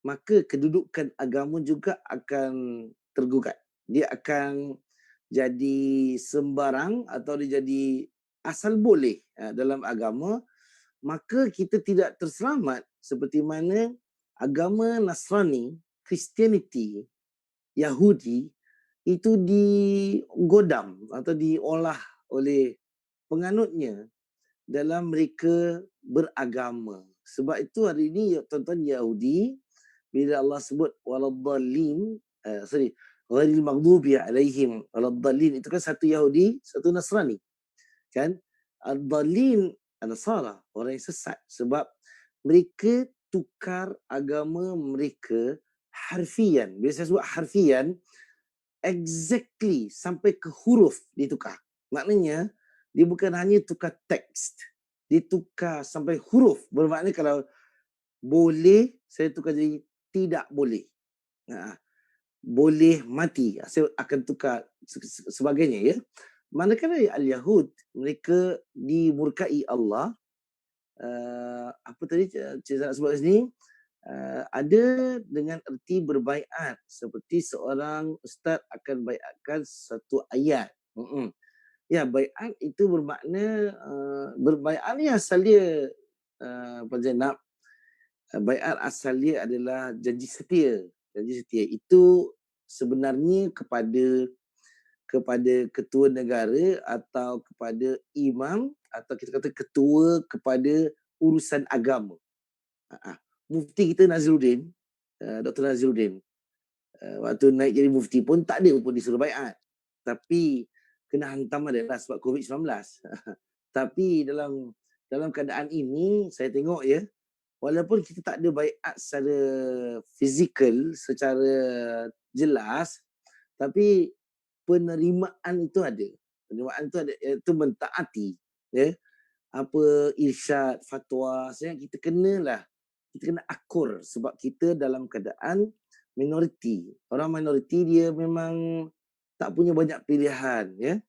maka kedudukan agama juga akan tergugat. Dia akan jadi sembarang atau dia jadi asal boleh dalam agama, maka kita tidak terselamat seperti mana agama Nasrani, Christianity, Yahudi itu digodam atau diolah oleh penganutnya dalam mereka beragama. Sebab itu hari ini tuan-tuan Yahudi, bila Allah sebut waladdallin, ghairil maghdubi alaihim waladdallin, itu kan satu Yahudi, satu Nasrani. Kan? Ad-dallin Nasara, orang yang sesat, sebab mereka tukar agama mereka harfian. Bila saya sebut harfian, exactly sampai ke huruf ditukar. Maknanya dia bukan hanya tukar teks, dia tukar sampai huruf. Bermakna kalau boleh, saya tukar jadi tidak boleh. Boleh mati, saya akan tukar sebagainya, ya. Manakala al-Yahud, mereka dimurkai Allah, apa tadi Cik Zainab sebut kat sini, ada dengan erti berbaiat, seperti seorang ustaz akan baiatkan satu ayat. Ya, baiat itu bermakna berbaiat ni asal dia Pak Zainab, baiat asal dia adalah janji setia. Janji setia itu sebenarnya kepada ketua negara atau kepada imam, atau kita kata ketua kepada urusan agama. Mufti kita Nazruddin, Dr. Nazruddin, waktu naik jadi mufti pun tak ada pun disuruh baiat. Tapi kena hantam adalah sebab COVID-19. Tapi dalam keadaan ini, saya tengok ya, walaupun kita tak ada baiat secara fizikal, secara jelas, tapi penerimaan itu ada. Penerimaan itu ada, iaitu mentaati, ya. Apa irsyad, fatwa, sebenarnya kita kena akur sebab kita dalam keadaan minoriti. Orang minoriti dia memang tak punya banyak pilihan, ya.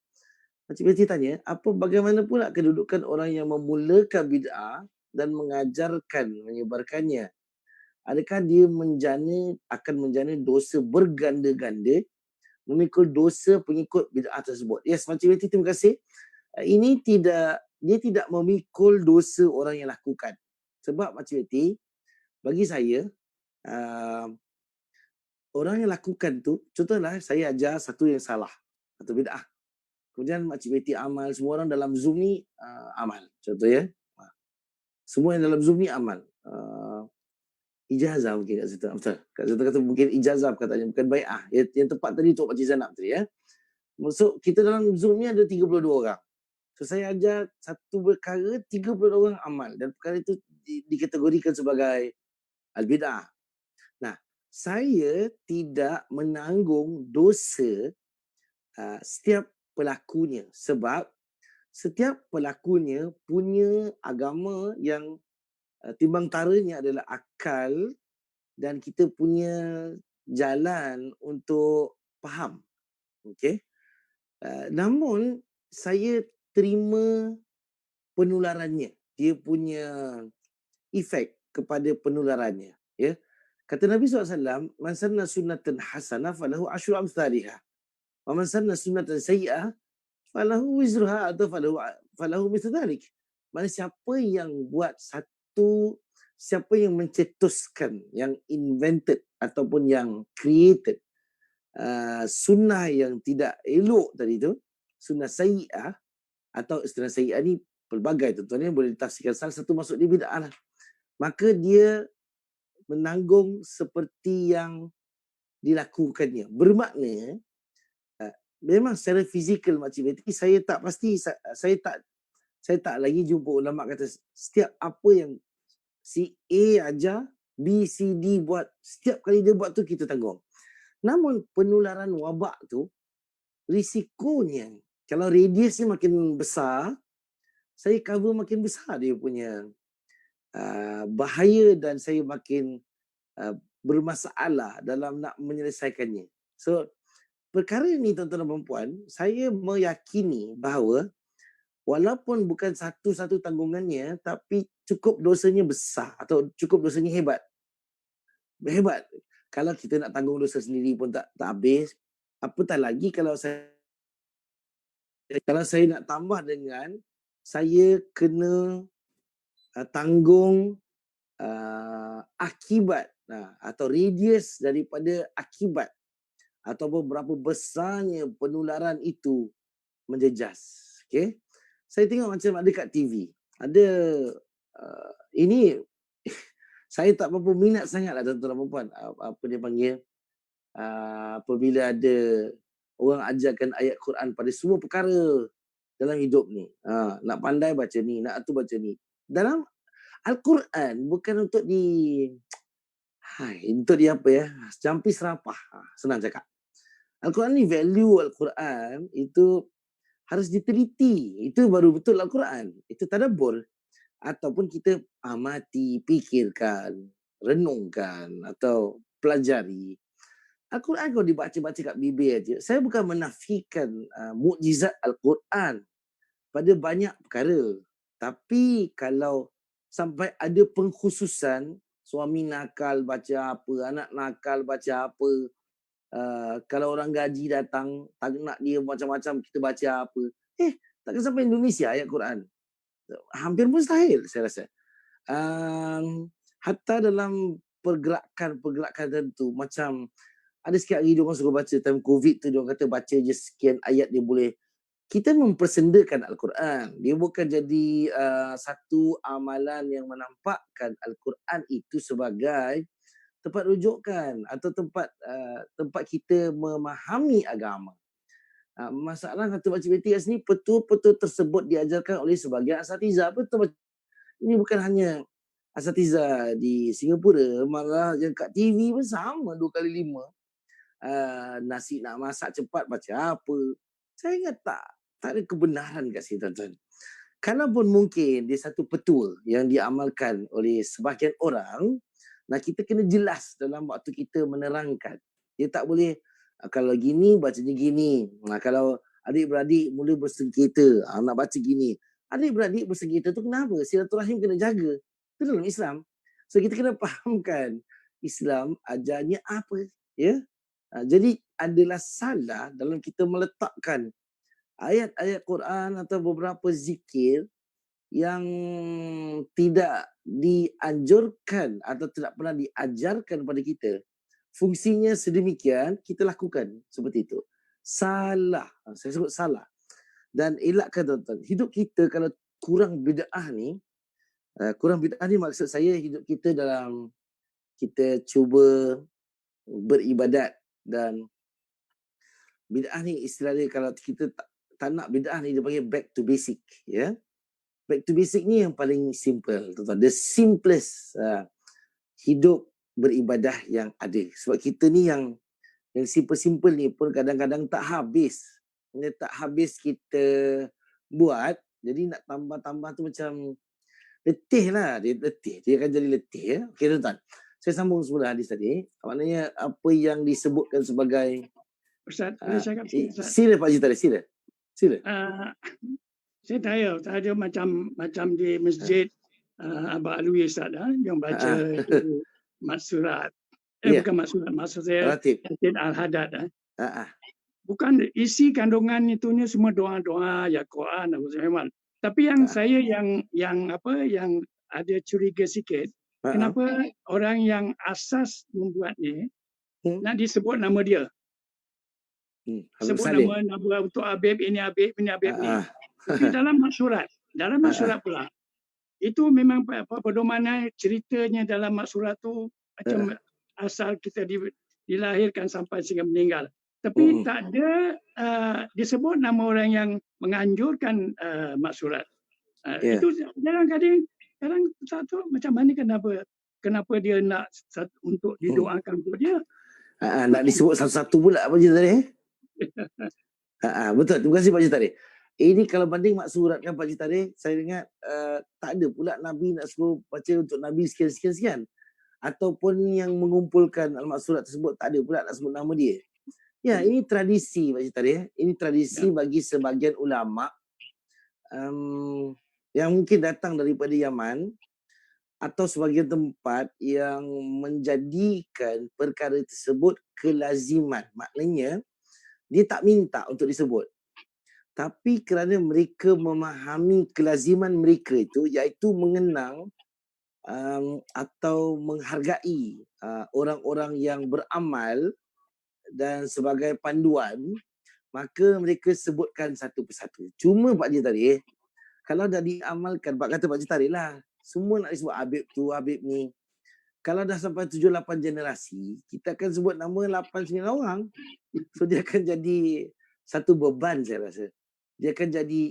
Macam Betty tanya, bagaimana pula kedudukan orang yang memulakan bid'ah dan menyebarkannya? Adakah dia akan menjana dosa berganda-ganda memikul dosa pengikut bid'ah tersebut? Yes, Makcik Betty, terima kasih. Ini dia tidak memikul dosa orang yang lakukan. Sebab Makcik Betty, bagi saya, orang yang lakukan tu, contohlah saya ajar satu yang salah atau bid'ah. Kemudian Makcik Betty amal, semua orang dalam Zoom ni amal. Contoh ya. Semua yang dalam Zoom ni amal. Ijazah mungkin kat situ. Betul. Kat situ kata mungkin ijazah katanya, bukan bai'ah. Yang tepat tadi untuk Makcik Zainab tadi ya. Maksud kita dalam Zoom ni ada 32 orang. So saya ajar satu perkara, 32 orang amal. Dan perkara itu dikategorikan sebagai al-bid'ah. Nah, saya tidak menanggung dosa setiap pelakunya. Sebab setiap pelakunya punya agama yang timbang taranya adalah akal dan kita punya jalan untuk faham. Okey. Namun saya terima penularannya. Dia punya efek kepada penularannya, ya. Kata Nabi SAW, man sanna sunnatan hasanah falahu asyru amsalihah. Wa man sanna sunnatan sayyi'ah falahu wizruha atau falahu mithlu dhalik. Mana siapa yang mencetuskan, yang invented ataupun yang created sunnah yang tidak elok tadi tu, sunnah sayyi'ah, atau istilah sayyi'ah ni pelbagai, tentunya boleh ditafsirkan salah satu masuk di bid'ah lah. Maka dia menanggung seperti yang dilakukannya. Bermakna memang secara fizikal Makcik Betty, saya tak pasti, saya tak lagi jumpa ulama kata setiap apa yang si A ajar, B, C, D buat, setiap kali dia buat tu kita tanggung. Namun penularan wabak tu, risikonya, kalau radiusnya makin besar, saya cover makin besar dia punya bahaya dan saya makin bermasalah dalam nak menyelesaikannya. So, perkara ini tuan-tuan dan puan, saya meyakini bahawa walaupun bukan satu-satu tanggungannya, tapi cukup dosanya besar atau cukup dosanya hebat. Hebat. Kalau kita nak tanggung dosa sendiri pun tak habis. Apatah lagi kalau saya nak tambah dengan saya kena tanggung akibat atau radius daripada akibat ataupun berapa besarnya penularan itu menjejas. Okay? Saya tengok macam ada kat TV. Ada ini saya tak berapa minat sangat lah tuan-tuan dan puan. Apa dia panggil? Apabila ada orang ajarkan ayat Quran pada semua perkara dalam hidup ni. Nak pandai baca ni, nak tu baca ni. Dalam Al-Quran bukan untuk untuk apa ya? Jampi serapah. Senang cakap. Al-Quran ni, value Al-Quran itu harus diteliti. Itu baru betul Al-Quran. Itu tadabbur. Ataupun kita amati, fikirkan, renungkan atau pelajari. Al-Quran kalau dibaca-baca kat bibir aja, saya bukan menafikan mukjizat Al-Quran pada banyak perkara. Tapi kalau sampai ada pengkhususan, suami nakal baca apa, anak nakal baca apa, kalau orang gaji datang, tak nak dia macam-macam, kita baca apa. Takkan sampai Indonesia ayat Quran. Hampir mustahil saya rasa. Hatta dalam pergerakan-pergerakan tertentu, macam ada sikit hari diorang suruh baca time COVID tu, diorang kata baca je sekian ayat dia boleh. Kita mempersendakan Al-Quran. Dia bukan jadi satu amalan yang menampakkan Al-Quran itu sebagai tempat rujukan atau tempat kita memahami agama. Masalah kata baca betul kat sini betul-betul tersebut diajarkan oleh sebagian asatiza. Betul. Ini bukan hanya asatiza di Singapura, malah yang kat TV pun sama 2x5. Nasi nak masak cepat baca apa. Saya ingat tak ada kebenaran kat sini, tuan-tuan. Kalaupun mungkin dia satu petua yang diamalkan oleh sebahagian orang, kita kena jelas dalam waktu kita menerangkan. Dia tak boleh kalau gini bacanya gini. Kalau adik-beradik mula bersengketa, nak baca gini. Adik-beradik bersengketa tu kenapa? Silaturahim kena jaga. Itu dalam Islam. So kita kena fahamkan Islam ajarnya apa, ya? Jadi adalah salah dalam kita meletakkan ayat-ayat Quran atau beberapa zikir yang tidak dianjurkan atau tidak pernah diajarkan kepada kita. Fungsinya sedemikian, kita lakukan seperti itu. Salah. Saya sebut salah. Dan elakkan, tuan-tuan. Hidup kita kalau kurang bid'ah ni, maksud saya hidup kita dalam kita cuba beribadat. Dan bid'ah ni istilah dia, kalau kita tak nak bid'ah ni, dia panggil back to basic, ya. Back to basic ni yang paling simple, tuan-tuan. The simplest hidup beribadah yang ada. Sebab kita ni yang simple-simple ni pun kadang-kadang tak habis. Tak habis kita buat, jadi nak tambah-tambah tu macam letih lah. Dia letih, dia akan jadi letih, ya. Okey, tuan-tuan. Saya sambung semula hadis tadi. Maknanya apa yang disebutkan sebagai Ustaz, boleh cakap sikit, Ustaz? Sila Pak Haji Tarikh, sila. Saya tahu macam di masjid Abah Alwi, Ustaz, yang baca itu mat surat. Bukan mat surat, maksud saya Yasin Al-Hadad. Bukan isi kandungan itunya semua doa-doa ya Quran apa memang. Tapi yang saya yang ada curiga sikit, kenapa orang yang asas membuat ni nak disebut nama dia? Sebut nama untuk Habib ini Habib ini Habib ni. Tapi dalam maksurat pula itu memang pedoman ceritanya dalam maksurat tu macam asal kita dilahirkan sampai sehingga meninggal. Tapi tak ada disebut nama orang yang menganjurkan maksurat. Itu kadang-kadang tak tahu macam mana, kenapa dia nak untuk didoakan untuk dia. Nak disebut satu-satu pula Pak Haji Tarikh. Betul. Terima kasih Pak Haji Tarikh. Ini kalau banding maksurat kan Pak Haji Tarikh, saya ingat tak ada pula Nabi nak suruh baca untuk Nabi sekian-sekian. Ataupun yang mengumpulkan al-maksurat tersebut tak ada pula nak sebut nama dia. Ya, ini tradisi Pak Haji Tarikh. Ini tradisi bagi sebagian ulama yang mungkin datang daripada Yaman atau sebagian tempat yang menjadikan perkara tersebut kelaziman. Maknanya dia tak minta untuk disebut. Tapi kerana mereka memahami kelaziman mereka itu, iaitu mengenang atau menghargai orang-orang yang beramal dan sebagai panduan, maka mereka sebutkan satu persatu. Cuma Pak Haji Tarikh, kalau dah diamalkan, kata Pak Haji Tarikh lah, semua nak disebut Habib tu, Habib ni. Kalau dah sampai 7-8 generasi, kita akan sebut nama 8-9 orang. So dia akan jadi satu beban saya rasa. Dia akan jadi,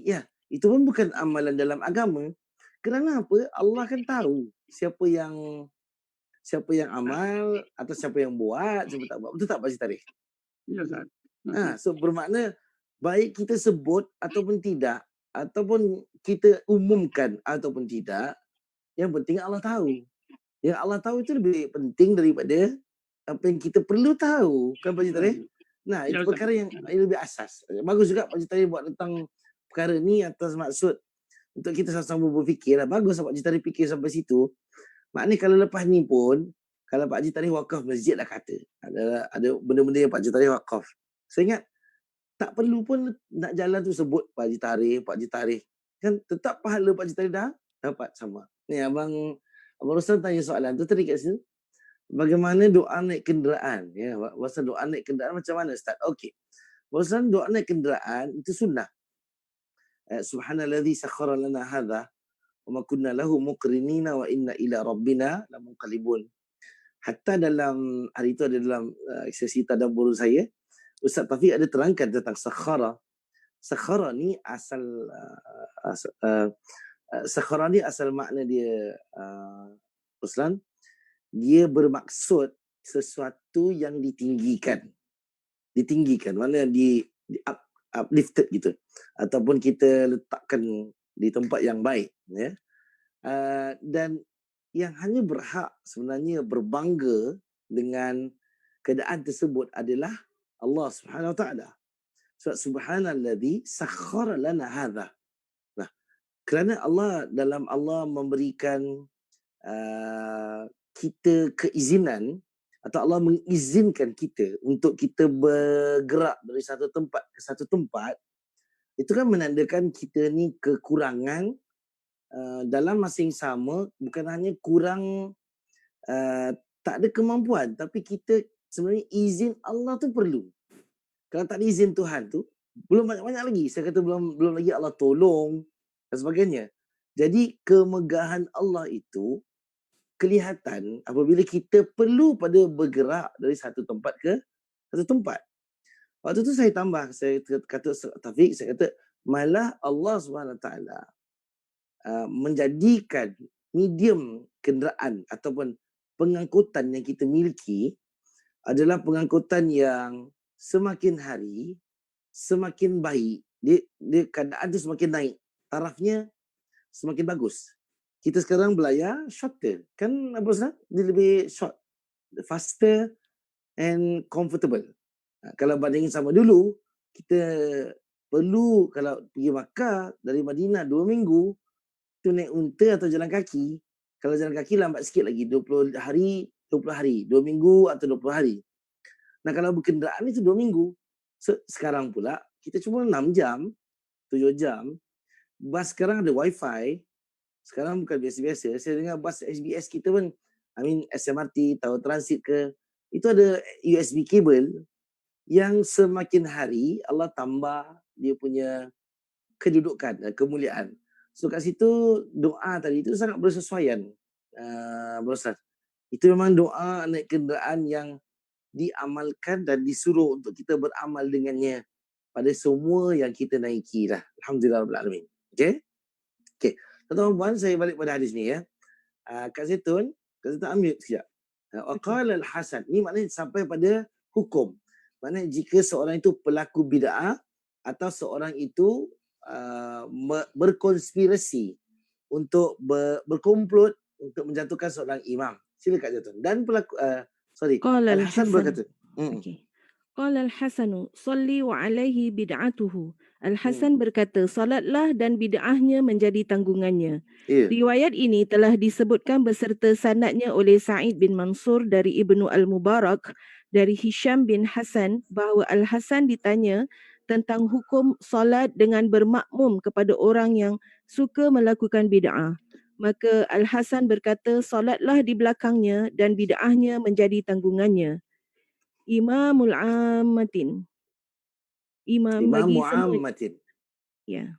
itu pun bukan amalan dalam agama. Kerana apa? Allah kan tahu siapa yang amal atau siapa yang buat, siapa tak buat. Betul tak Pak Haji Tarikh? Ya, Ustaz. So bermakna baik kita sebut ataupun tidak, ataupun kita umumkan ataupun tidak, yang penting Allah tahu. Yang Allah tahu itu lebih penting daripada apa yang kita perlu tahu, kan Pak Haji Tarikh? Nah, Ya, itu Ustaz. perkara yang lebih asas. Bagus juga Pak Haji Tarikh buat tentang perkara ni atas maksud untuk kita sama-sama berfikir lah. Bagus Pak Haji Tarikh fikir sampai situ. Maknanya kalau lepas ni pun, kalau Pak Haji Tarikh wakaf masjid lah kata. Ada benda-benda yang Pak Haji Tarikh wakaf. Saya ingat, tak perlu pun nak jalan tu sebut Pak Haji Tarikh. Kan tetap pahala Pak Haji Tarikh dah dapat sama. Ni Abang Roslan tanya soalan tu tadi kat situ. Bagaimana doa naik kenderaan? Ya, pasal doa naik kenderaan macam mana Ustaz? Okey. Pasal doa naik kenderaan itu sunnah. Subhanalladzi sakhkhara lana hadza wa ma kunna lahu muqrinina wa inna ila rabbina lamunqalibun. Hatta dalam hari itu ada dalam sesi tadabbur saya, Ustaz Taufik ada terangkan tentang sakhkhara. Sakhkhara ni asal sakhkhara ni asal makna dia Ruslan, dia bermaksud sesuatu yang ditinggikan. Mana uplifted gitu. Ataupun kita letakkan di tempat yang baik. Ya. Dan yang hanya berhak sebenarnya berbangga dengan keadaan tersebut adalah Allah Subhanahu Wa Taala. Sebab subhanalladzi sakhkhara lana hadza. Nah, kerana Allah memberikan kita keizinan atau Allah mengizinkan kita untuk kita bergerak dari satu tempat ke satu tempat, itu kan menandakan kita ni kekurangan dalam masa yang sama, bukan hanya kurang tak ada kemampuan, tapi kita sebenarnya izin Allah tu perlu. Kalau tak ada izin Tuhan tu, belum banyak-banyak lagi. Saya kata belum lagi Allah tolong dan sebagainya. Jadi kemegahan Allah itu kelihatan apabila kita perlu pada bergerak dari satu tempat ke satu tempat. Waktu tu saya tambah, saya kata Taufik, saya kata malah Allah SWT menjadikan medium kenderaan ataupun pengangkutan yang kita miliki adalah pengangkutan yang semakin hari semakin baik. Dia keadaan tu semakin naik. Tarafnya semakin bagus. Kita sekarang belayar shorter. Kan apa Ustaz? Dia lebih short. Faster and comfortable. Kalau bandingin sama dulu, kita perlu kalau pergi Makkah dari Madinah 2 minggu, tu naik unta atau jalan kaki. Kalau jalan kaki lambat sikit lagi, 20 hari, 2 minggu atau 20 hari. Nah kalau berkenderaan itu 2 minggu. Sekarang pula, kita cuma 6 jam, 7 jam. Bas sekarang ada wifi. Sekarang bukan biasa-biasa. Saya dengar bas SBS kita pun, SMRT, Tower Transit ke, itu ada USB cable yang semakin hari Allah tambah dia punya kedudukan, kemuliaan. So kat situ doa tadi itu sangat bersesuaian. Ustaz. Itu memang doa naik kenderaan yang diamalkan dan disuruh untuk kita beramal dengannya pada semua yang kita naiki lah. Alhamdulillah Rabbil Alamin. Okay? Okay. Tuan-tuan, saya balik pada hadis ni ya. Kak Zaitun ambil sekejap. Waqala al-Hasan. Ni maknanya sampai pada hukum. Maknanya jika seorang itu pelaku bid'ah atau seorang itu berkonspirasi untuk berkomplot untuk menjatuhkan seorang imam. Sila Kak Zaitun. Dan pelaku Al-Hasan berkata. Okay. Qala al-Hasanu salli wa alaihi bid'atuhu. Al-Hasan berkata, salatlah dan bid'ahnya menjadi tanggungannya. Riwayat ini telah disebutkan beserta sanadnya oleh Sa'id bin Mansur dari Ibnu Al-Mubarak dari Hisham bin Hasan bahawa Al-Hasan ditanya tentang hukum solat dengan bermakmum kepada orang yang suka melakukan bid'ah. Maka Al-Hasan berkata, solatlah di belakangnya dan bid'ahnya menjadi tanggungannya. Imamul ammatin. Imam bagi semua. Ya.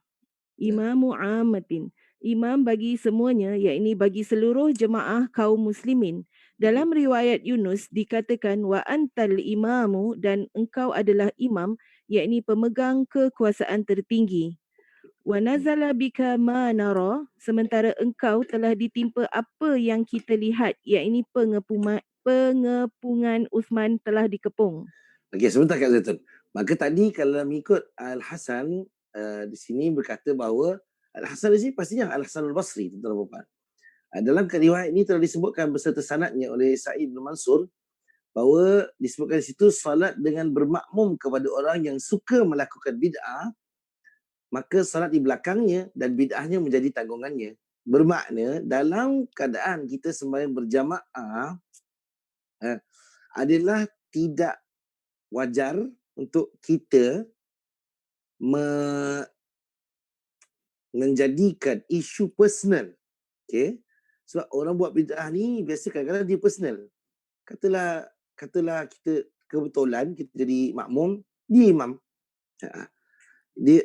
Imamu ammatin. Imam bagi semuanya, yakni bagi seluruh jemaah kaum muslimin. Dalam riwayat Yunus dikatakan wa antal imamu, dan engkau adalah imam, yakni pemegang kekuasaan tertinggi. Wa nazala bika ma nara, sementara engkau telah ditimpa apa yang kita lihat, yakni pengepungan Uthman telah dikepung. Okey, sebentar Kak Zaitun. Maka tadi kalau mengikut Al-Hasan di sini berkata bahawa Al-Hasan di sini pastinya Al-Hasan Al-Basri, tuan-tuan dan puan. Dalam riwayat ini telah disebutkan beserta sanadnya oleh Sa'id bin Mansur bahawa disebutkan di situ solat dengan bermakmum kepada orang yang suka melakukan bid'ah, maka solat di belakangnya dan bid'ahnya menjadi tanggungannya. Bermakna dalam keadaan kita sembahyang berjamaah adalah tidak wajar untuk kita menjadikan isu personal. Okay? Sebab orang buat bid'ah ni biasa kadang-kadang dia personal. Katalah kita kebetulan kita jadi makmum, dia imam.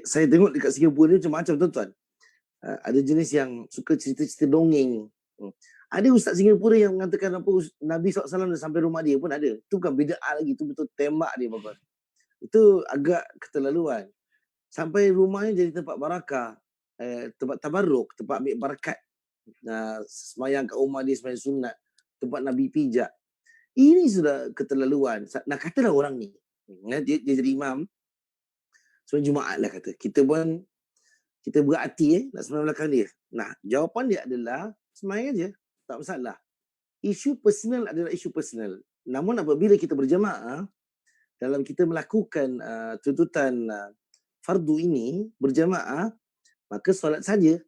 Saya tengok dekat Singapura ni macam-macam tuan-tuan. Ada jenis yang suka cerita-cerita dongeng. Ada ustaz Singapura yang mengatakan apa Nabi SAW dah sampai rumah dia pun ada. Itu bukan bid'ah lagi, itu betul tembak dia apa. Itu agak keterlaluan. Sampai rumahnya jadi tempat barakah, tempat tabarruk, tempat ambil barakat. Semayang kat rumah dia, semayang sunat, tempat Nabi pijak. Ini sudah keterlaluan. Nah, katalah orang ni, dia jadi imam, semayang Jumaat lah kata. Kita berhati nak semayang belakang dia. Nah, jawapan dia adalah semayang aja, tak masalah. Isu personal adalah isu personal. Namun apabila kita berjamaah, dalam kita melakukan tuntutan fardu ini berjamaah, maka solat saja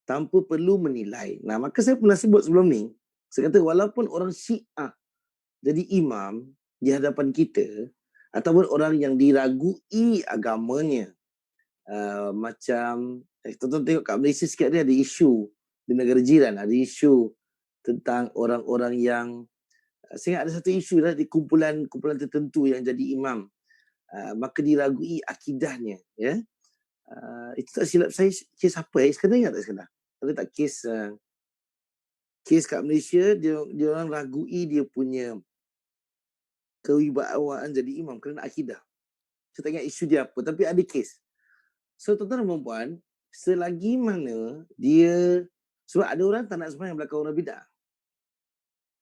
tanpa perlu menilai. Nah, maka saya pernah sebut sebelum ni, saya kata walaupun orang Syiah jadi imam di hadapan kita, ataupun orang yang diragui agamanya, macam tuan-tuan tengok kat Malaysia sikit ada isu di negara jiran, ada isu tentang orang-orang yang saya ingat ada satu isu lah di kumpulan tertentu yang jadi imam, maka diragui akidahnya, ya. Itu tak silap saya kes apa sekarang ingat tak sekarang? Ada tak kes kat Malaysia dia orang ragui dia punya kewibawaan jadi imam kerana akidah. Saya tak ingat isu dia apa, tapi ada kes. So tuan-tuan dan puan-puan, selagi mana dia, sebab ada orang tak nak sembahyang belakang orang bidah,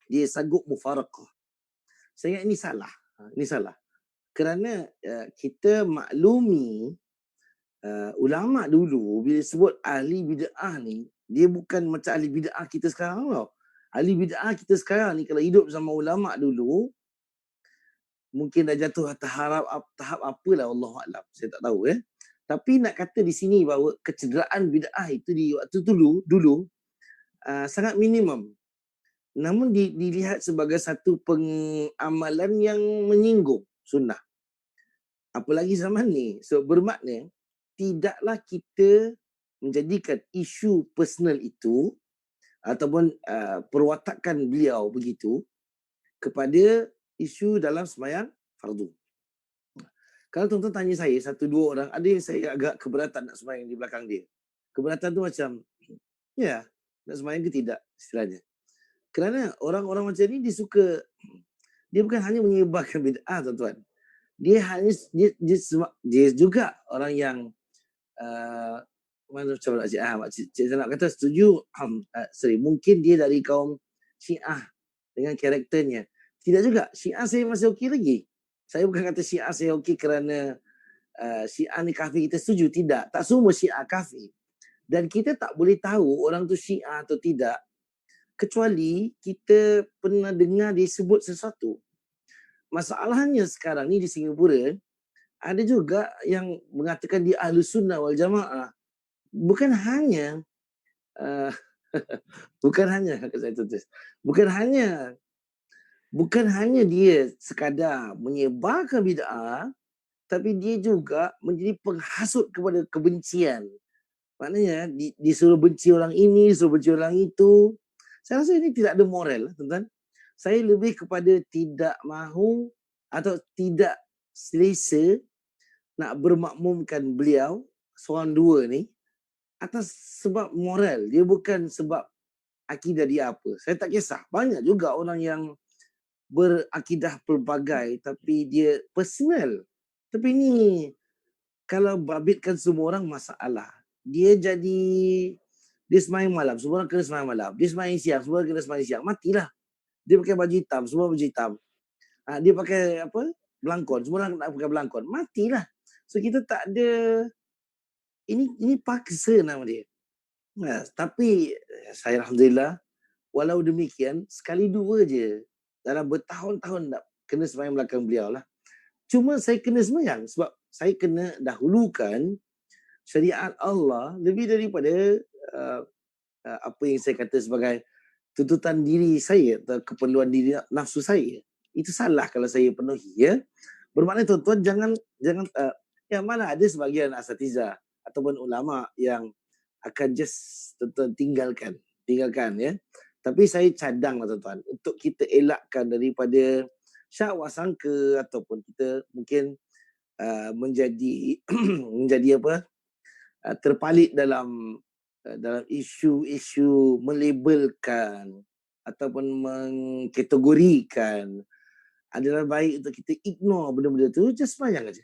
dia sanggup mufaraqah. Saya ingat ini salah. Ini salah. Kerana kita maklumi ulama dulu bila sebut ahli bid'ah ni, dia bukan macam ahli bid'ah kita sekarang tau. Ahli bid'ah kita sekarang ni kalau hidup sama ulama dulu, mungkin dah jatuh tahap apalah, Allahuaklam, saya tak tahu. Tapi nak kata di sini bahawa kecederaan bid'ah itu di waktu dulu sangat minimum. Namun dilihat sebagai satu pengamalan yang menyinggung sunnah. Apalagi zaman ni. So bermakna tidaklah kita menjadikan isu personal itu ataupun perwatakan beliau begitu kepada isu dalam sembahyang fardu. Kalau tuan-tuan tanya saya, satu dua orang, ada yang saya agak keberatan nak sembahyang di belakang dia. Keberatan tu macam, ya, nak sembahyang ke tidak istilahnya. Kerana orang-orang macam ni dia bukan hanya menyebarkan bid'ah tuan-tuan. Dia juga orang yang mana macam nak Cik Zainab kata setuju, mungkin dia dari kaum Syiah dengan karakternya. Tidak juga, Syiah saya masih okey lagi. Saya bukan kata Syiah saya okey kerana Syiah ni kafir, kita setuju. Tidak, tak semua Syiah kafir. Dan kita tak boleh tahu orang tu Syiah atau tidak kecuali kita pernah dengar dia sebut sesuatu. Masalahnya sekarang ni di Singapura, ada juga yang mengatakan dia Ahlus Sunnah wal Jamaah. Bukan hanya bukan hanya dia sekadar menyebarkan bid'ah, tapi dia juga menjadi penghasut kepada kebencian. Maknanya disuruh benci orang ini, disuruh benci orang itu. Saya rasa ini tidak ada moral, tuan-tuan. Saya lebih kepada tidak mahu atau tidak selesa nak bermakmumkan beliau seorang dua ni atas sebab moral. Dia bukan sebab akidah dia apa. Saya tak kisah. Banyak juga orang yang berakidah pelbagai tapi dia personal. Tapi ni kalau babitkan semua orang masalah. Dia sembahyang malam, semua orang kena sembahyang malam. Dia sembahyang siang, semua orang kena sembahyang siang. Matilah. Dia pakai baju hitam, semua baju hitam. Dia pakai belangkon, semua orang nak pakai belangkon. Matilah. So kita tak ada, ini paksa nama dia. Tapi saya Alhamdulillah, walau demikian, sekali dua je dalam bertahun-tahun kena sembahyang belakang beliau lah. Cuma saya kena sembahyang sebab saya kena dahulukan syariat Allah lebih daripada apa yang saya kata sebagai tuntutan diri saya atau keperluan diri nafsu saya. Itu salah kalau saya penuhi, ya. Bermakna tuan-tuan jangan yang mana ada sebahagian asatizah ataupun ulama yang akan just tuan-tuan tinggalkan, ya. Tapi saya cadanglah tuan-tuan untuk kita elakkan daripada syahwat sangka ataupun kita mungkin menjadi menjadi apa? Terpalit dalam isu-isu melabelkan ataupun mengkategorikan. Adalah baik untuk kita ignore benda-benda tu, just sembahyang aja.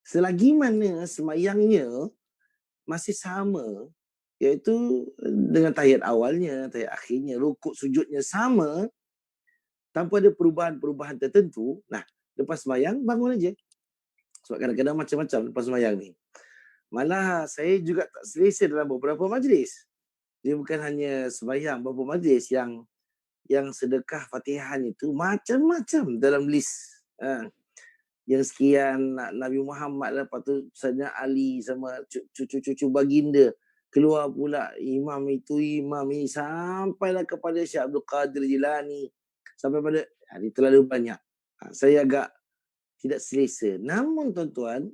Selagi mana sembahyangnya masih sama, iaitu dengan tahiyat awalnya, tahiyat akhirnya, rukuk sujudnya sama, tanpa ada perubahan-perubahan tertentu, nah, lepas sembahyang bangun aja. Sebab kadang-kadang macam-macam lepas sembahyang ni. Malah saya juga tak selesa dalam beberapa majlis. Dia bukan hanya sembahyang, beberapa majlis yang sedekah Fatihan itu macam-macam dalam list. Yang sekian Nabi Muhammad, lepas tu Sayyidina Ali sama cucu-cucu baginda. Keluar pula imam itu, imam ini, sampailah kepada Syekh Abdul Qadir Jilani. Sampai pada, ini terlalu banyak. Saya agak tidak selesa. Namun tuan-tuan,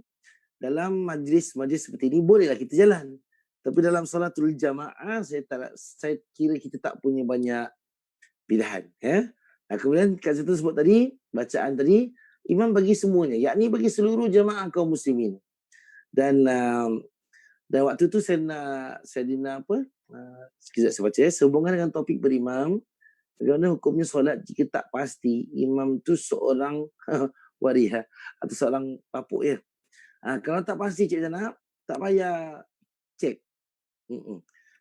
dalam majlis-majlis seperti ini bolehlah kita jalan. Tapi dalam salatul jamaah saya kira kita tak punya banyak pilihan, ya. Kemudian kat situ sebut tadi, bacaan tadi, imam bagi semuanya, yakni bagi seluruh jamaah kaum muslimin. Dan waktu tu saya nak apa? Sekejap saya baca, sehubungan dengan topik berimam, bagaimana hukumnya solat jika tak pasti imam tu seorang waria atau seorang papuk, ya. Kalau tak pasti Cik Janab, tak payah cek.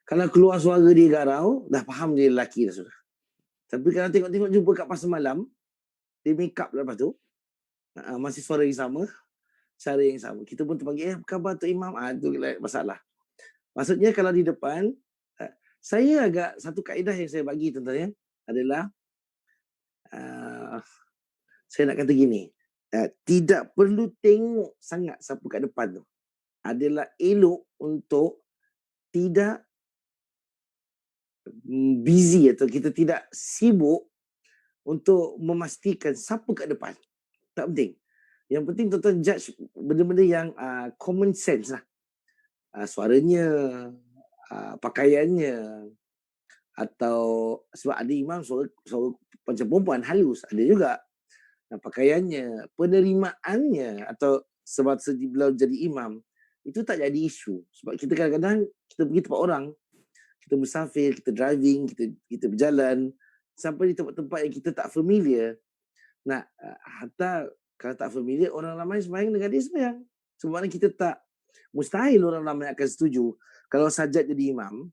Kalau keluar suara dia garau, dah faham dia lelaki dah sudah. Tapi kalau tengok-tengok jumpa kat pasar malam, dia make up lepas tu, masih suara yang sama, cara yang sama. Kita pun terpanggil, khabar Tok Imam, itu masalah. Maksudnya kalau di depan, saya agak, satu kaedah yang saya bagi tuan-tuan, adalah, saya nak kata gini, tidak perlu tengok sangat siapa kat depan tu. Adalah elok untuk tidak busy atau kita tidak sibuk untuk memastikan siapa kat depan. Tak penting. Yang penting tuan-tuan judge benda-benda yang common sense lah. Suaranya, pakaiannya, atau sebab ada imam suara macam perempuan halus, ada juga. Pakaiannya, penerimaannya, atau sebab beliau jadi imam, itu tak jadi isu. Sebab kita kadang-kadang kita pergi tempat orang, kita bersafir, kita driving, kita berjalan sampai di tempat-tempat yang kita tak familiar. Nah, hatta kalau tak familiar, orang ramai sembahyang dengan dia sembahyang. Sebab kita tak, mustahil orang ramai akan setuju kalau Sajjad jadi imam.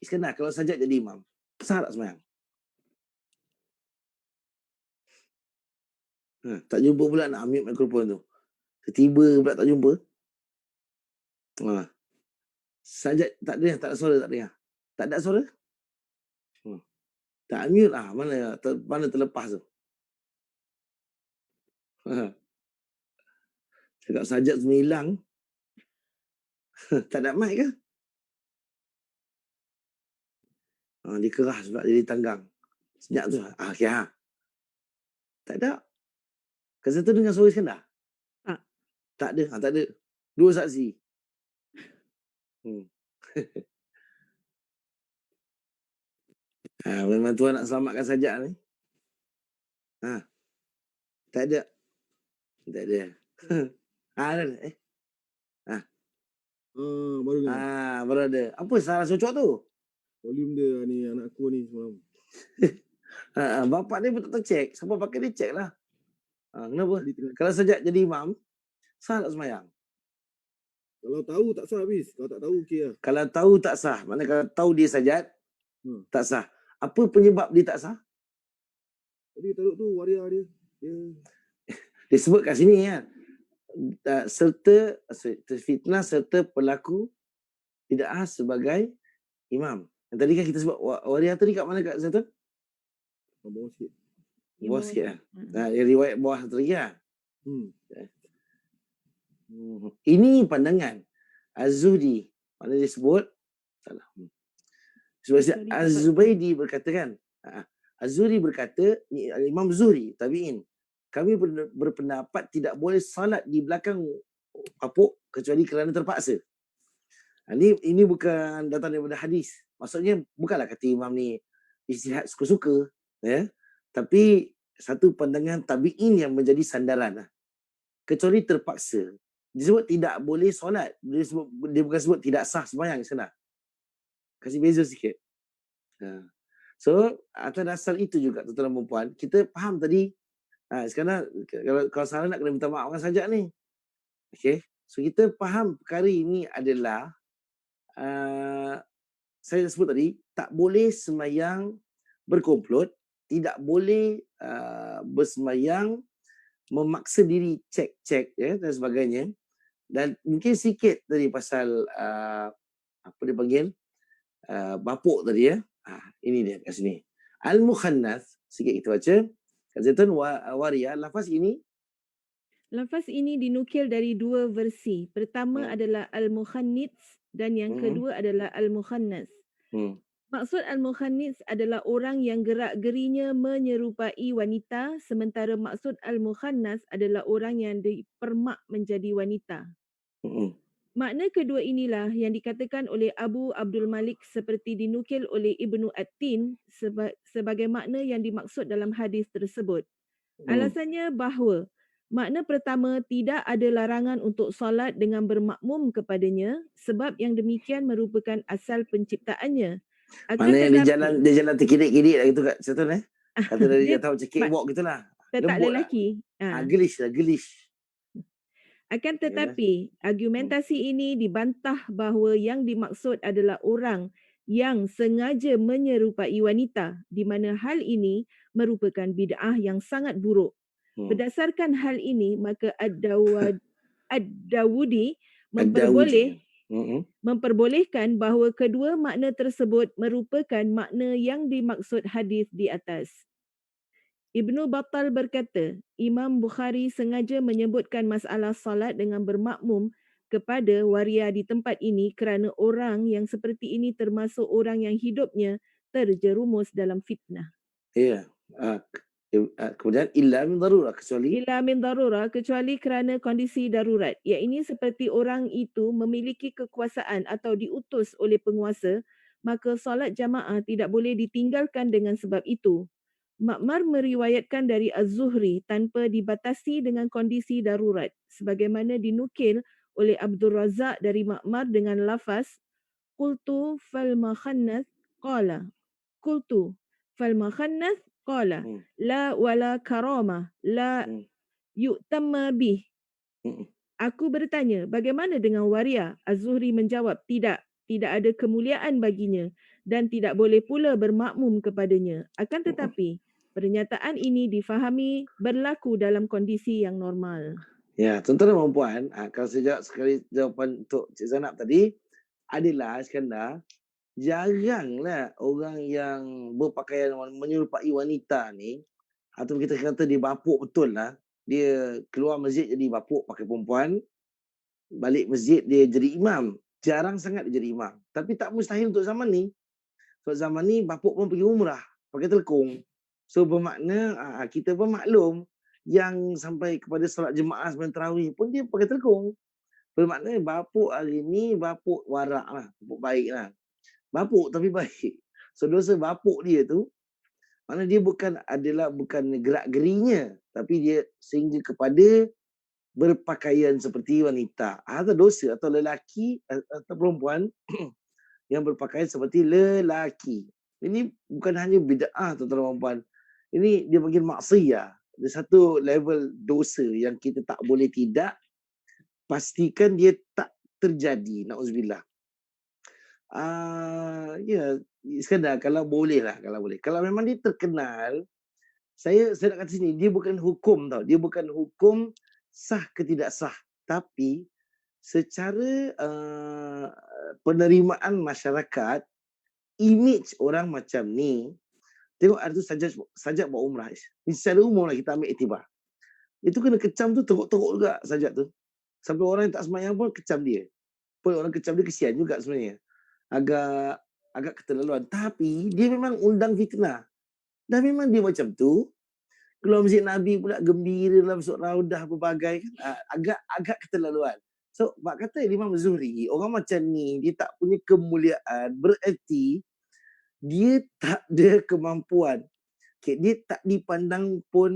Iskandar, kalau Sajjad jadi imam, sah tak sembahyang? Tak jumpa pula nak ambil mikrofon tu. Tiba pula tak jumpa. Sajjad tak ada suara, tak ada. Tak ada suara? Tak mute lah. Mana terlepas tu? Cakap Sajjad semua hilang. Tak ada mic ke? Dia keras pula, jadi tanggang. Senyap tu. Okay, tak ada. Kesan tu dengar suara Iskandar? Tak ada. Tak ada. Dua saksi. Memang Tuhan nak selamatkan Sajjad ni. Tak ada. Tak ada. Baru ni. Baru ada. Apa salah cocok tu? Volume dia ni, anak aku ni semalam. Bapak dia pun tak tercek. Siapa pakai dia cek lah. Kenapa? Kalau Sajjad jadi imam, sah tak sembahyang? Kalau tahu tak sah habis. Kalau tak tahu okey lah. Kalau tahu tak sah. Mana kalau tahu dia Sajjad, tak sah. Apa penyebab dia tak sah? Tadi taruh tu waria dia. Dia sebut kat sini kan. Serta fitnah serta pelaku bid'ah sebagai imam. Yang tadi kan kita sebut waria tadi kat mana kat Zaitun? Bawah sikit. Bawah bawah sikit lah. sikit. Riwayat bawah satu lagi lah. Hmm. Ini pandangan Az-Zuhri. Mana dia sebut? Salah. Sebab Sorry, tak Az-Zubaydi berkata kan. Az-Zuhri berkata, Imam Zuhri, tabi'in. Kami berpendapat tidak boleh salat di belakang papuk kecuali kerana terpaksa. Ini bukan datang daripada hadis. Maksudnya bukanlah kata imam ni ijtihad suka-suka, ya. Tapi satu pandangan tabi'in yang menjadi sandaran lah. Kecuali terpaksa. Dia sebut tidak boleh solat. Dia bukan sebut tidak sah sembahyang sana. Kasih beza sikit. So atas dasar itu juga tuan-tuan dan puan, kita faham tadi. Sekarang kalau salah nak kena minta maaf kan sajak ni. Okay. So kita faham perkara ini adalah saya sebut tadi, tak boleh sembahyang berkomplot, tidak boleh bersembahyang memaksa diri cek ya dan sebagainya. Dan mungkin sikit tadi pasal apa dia panggil bapuk tadi ya. Ini dia kat sini. Al-Mukhannath, sikit kita baca. Kak Zaitun, Waria, lafaz ini dinukil dari dua versi. Pertama adalah Al-Mukhannits dan yang kedua adalah Al-Mukhannas. Maksud Al-Mukhannits adalah orang yang gerak-gerinya menyerupai wanita, sementara maksud Al-Mukhannas adalah orang yang dipermak menjadi wanita. Makna kedua inilah yang dikatakan oleh Abu Abdul Malik seperti dinukil oleh Ibnu At-Tin sebagai makna yang dimaksud dalam hadis tersebut. Alasannya bahawa makna pertama, tidak ada larangan untuk solat dengan bermakmum kepadanya sebab yang demikian merupakan asal penciptaannya. Maknanya dia jalan terkidik-kidik lah gitu Kak Zaitun Kata dari dia tahu macam cakewalk gitulah. Tetap Lembut lelaki. Gelish. Akan tetapi, argumentasi ini dibantah bahawa yang dimaksud adalah orang yang sengaja menyerupai wanita, di mana hal ini merupakan bid'ah yang sangat buruk. Berdasarkan hal ini, maka Ad-Dawudi memperbolehkan bahawa kedua makna tersebut merupakan makna yang dimaksud hadis di atas. Ibnu Battal berkata, Imam Bukhari sengaja menyebutkan masalah salat dengan bermakmum kepada waria di tempat ini kerana orang yang seperti ini termasuk orang yang hidupnya terjerumus dalam fitnah. Ya. Kemudian illa min darurah kecuali kerana kondisi darurat. Iaitu seperti orang itu memiliki kekuasaan atau diutus oleh penguasa, maka solat jamaah tidak boleh ditinggalkan dengan sebab itu. Ma'mar meriwayatkan dari Az-Zuhri tanpa dibatasi dengan kondisi darurat, sebagaimana dinukil oleh Abdul Razak dari Ma'mar dengan lafaz Qultu fal makhannath qala la wala karamah la yu'tamma bih. Aku bertanya, bagaimana dengan waria? Az-Zuhri menjawab, tidak ada kemuliaan baginya dan tidak boleh pula bermakmum kepadanya. Akan tetapi pernyataan ini difahami berlaku dalam kondisi yang normal. Ya, tuan-tuan dan puan, kalau saya jawab sekali jawapan untuk Cik Zainab tadi adalah Iskandar, jaranglah orang yang berpakaian menyerupai wanita ni, atau kita kata dia bapuk betul lah, dia keluar masjid jadi bapuk pakai perempuan, balik masjid dia jadi imam. Jarang sangat dia jadi imam. Tapi tak mustahil untuk zaman ni. Sebab zaman ni bapuk pun pergi umrah pakai telekung. So bermakna kita pun maklum yang sampai kepada solat jemaah sebelum tarawih pun dia pakai telekung. Bermakna bapuk hari ni bapuk warak lah, bapuk baik lah. Bapuk tapi baik. So dosa bapuk dia tu, makna dia bukan gerak-gerinya, tapi dia sehingga kepada berpakaian seperti wanita. Atau dosa atau lelaki atau perempuan yang berpakaian seperti lelaki. Ini bukan hanya bid'ah tuan-tuan dan puan. Ini dia panggil maksiyah. Ada satu level dosa yang kita tak boleh tidak pastikan dia tak terjadi. Na'udzubillah. Ya, Iskandar, kalau boleh. Kalau memang dia terkenal, saya nak kata sini, dia bukan hukum tau. Dia bukan hukum sah ke tidak sah. Tapi secara penerimaan masyarakat, image orang macam ni Tengok ada tu sajak buat umrah. Ni secara umum lah kita ambil iktibar. Itu kena kecam tu teruk-teruk juga sajak tu. Sampai orang yang tak sembahyang pun kecam dia. Pun orang kecam dia kesian juga sebenarnya. Agak keterlaluan. Tapi dia memang undang fitnah. Dan memang dia macam tu. Keluar Masjid Nabi pula gembira dalam surah Raudah berbagai kan. Agak keterlaluan. So, Pak kata Imam Zuhri, orang macam ni, dia tak punya kemuliaan, bererti dia tak ada kemampuan. Okay, dia tak dipandang pun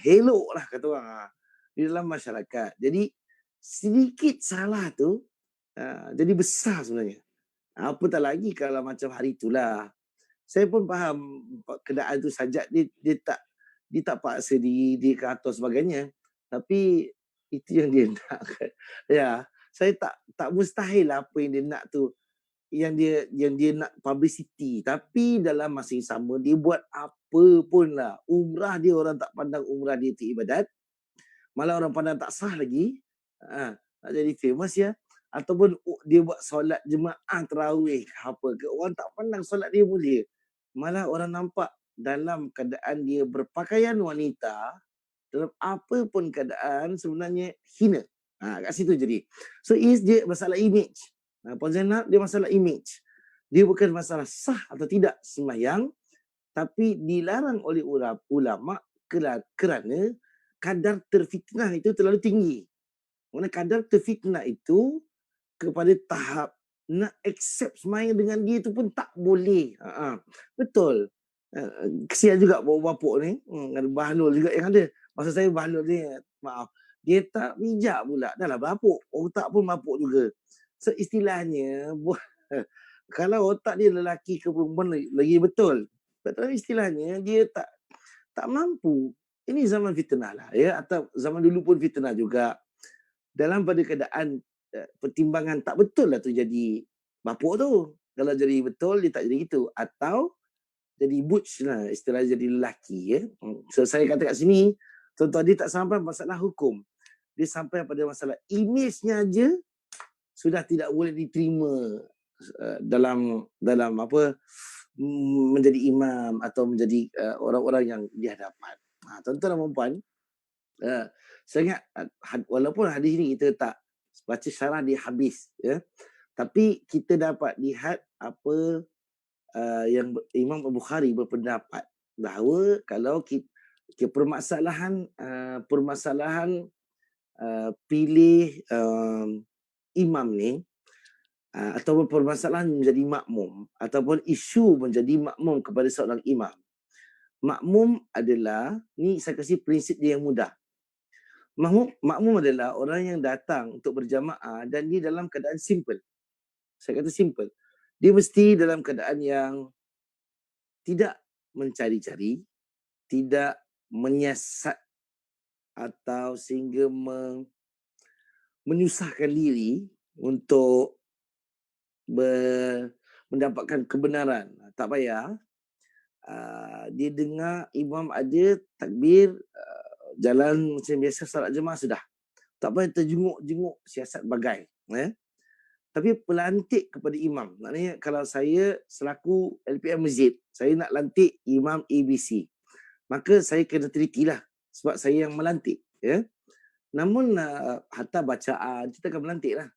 helok lah kata orang di dalam masyarakat. Jadi, sedikit salah tu, jadi besar sebenarnya. Apatah lagi kalau macam hari itulah. Saya pun faham keadaan tu sajak dia tak paksa di ke atas sebagainya. Tapi itu yang dia nak. Ya, saya tak mustahil apa yang dia nak tu, yang dia nak publicity. Tapi dalam masa yang sama dia buat apa pun lah. Umrah dia orang tak pandang umrah dia itu ibadat. Malah orang pandang tak sah lagi. Nak jadi famous ya. Ataupun dia buat solat jemaah tarawih ke apa ke. Orang tak pandang solat dia mulia. Malah orang nampak dalam keadaan dia berpakaian wanita, dalam apa pun keadaan sebenarnya hina. Kat situ jadi. So dia masalah image. Puan Zainab, dia masalah image. Dia bukan masalah sah atau tidak sembahyang, tapi dilarang oleh ulama kerana kadar terfitnah itu terlalu tinggi. Mana kadar terfitnah itu kepada tahap nak accept sembahyang dengan dia tu pun tak boleh. Betul. Kesian juga bapak-bapak ni. Ada Bahlul juga yang ada. Masa saya Bahlul ni, maaf, dia tak bijak pula. Dah lah bapuk. Otak pun bapuk juga. So istilahnya, kalau otak dia lelaki ke perempuan lagi betul. Tapi istilahnya dia tak mampu. Ini zaman fitnah lah ya. Atau zaman dulu pun fitnah juga. Dalam pada keadaan pertimbangan tak betul lah tu jadi bapuk tu. Kalau jadi betul dia tak jadi gitu. Atau jadi butch lah, istilah jadi lelaki ya. So saya kata kat sini, tuan-tuan, dia tak sampai masalah hukum. Dia sampai pada masalah image-nya aja sudah tidak boleh diterima dalam apa menjadi imam atau menjadi orang-orang yang di hadapan. Tuan-tuan dan puan-puan, saya ingat walaupun hadis ni kita tak baca syarah dia habis ya, tapi kita dapat lihat apa yang Imam Bukhari berpendapat bahawa kalau kita permasalahan pilih imam ni ataupun permasalahan menjadi makmum ataupun isu menjadi makmum kepada seorang imam. Makmum adalah, ni saya kasih prinsip dia yang mudah. Makmum adalah orang yang datang untuk berjamaah dan dia dalam keadaan simple. Saya kata simple. Dia mesti dalam keadaan yang tidak mencari-cari, tidak menyiasat atau sehingga menyusahkan diri untuk mendapatkan kebenaran. Tak payah. Dia dengar imam ada takbir, jalan macam biasa salat jemaah sudah. Tak payah terjenguk-jenguk siasat bagai. Tapi pelantik kepada imam. Maknanya kalau saya selaku LPM masjid, saya nak lantik imam ABC, maka saya kena telitilah sebab saya yang melantik. Ya? Namun hatta bacaan, kita akan melantik lah.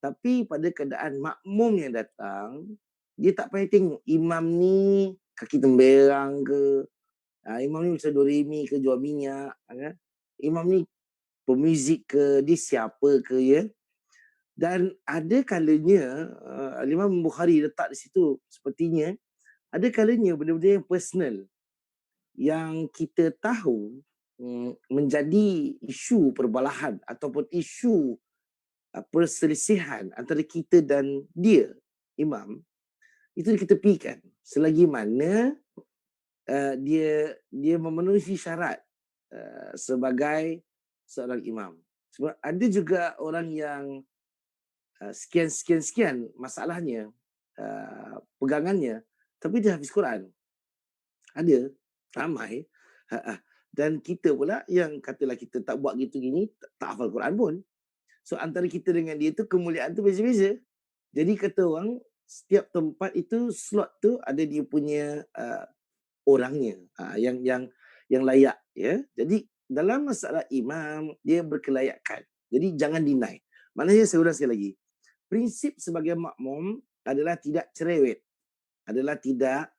Tapi pada keadaan makmum yang datang, dia tak payah tengok imam ni kaki temberang ke, imam ni macam Doremi ke jual minyak, kan? Imam ni pemuzik ke, dia siapa ke ya. Dan ada kalanya Imam Bukhari letak di situ sepertinya ada kalanya benda-benda yang personal yang kita tahu menjadi isu perbalahan ataupun isu perselisihan antara kita dan dia imam, itu diketepikan selagi mana dia memenuhi syarat sebagai seorang imam. Sebab ada juga orang yang sekian masalahnya, pegangannya, tapi dia hafiz Quran. Ada, ramai. Dan kita pula yang katalah kita tak buat gitu gini, tak hafal Quran pun. So antara kita dengan dia tu kemuliaan tu beza-beza. Jadi kata orang, setiap tempat itu slot tu ada dia punya orangnya, yang layak, ya. Jadi dalam masalah imam, dia berkelayakan. Jadi jangan deny. Maknanya saya ulang sekali lagi. Prinsip sebagai makmum adalah tidak cerewet, adalah tidak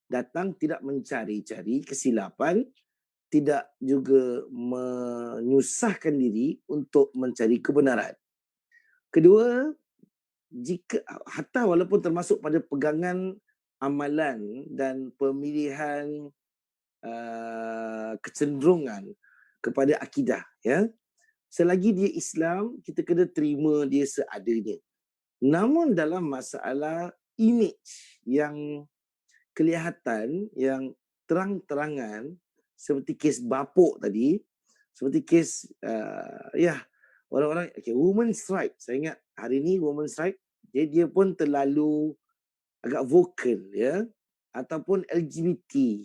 datang, tidak mencari-cari kesilapan, tidak juga menyusahkan diri untuk mencari kebenaran. Kedua, jika hatta walaupun termasuk pada pegangan amalan dan pemilihan kecenderungan kepada akidah, ya. Selagi dia Islam, kita kena terima dia seadanya. Namun dalam masalah image yang kelihatan, yang terang-terangan, seperti kes bapuk tadi, seperti kes orang-orang, women's right. Saya ingat hari ni women's right, dia pun terlalu agak vokal, ya. Ataupun LGBT,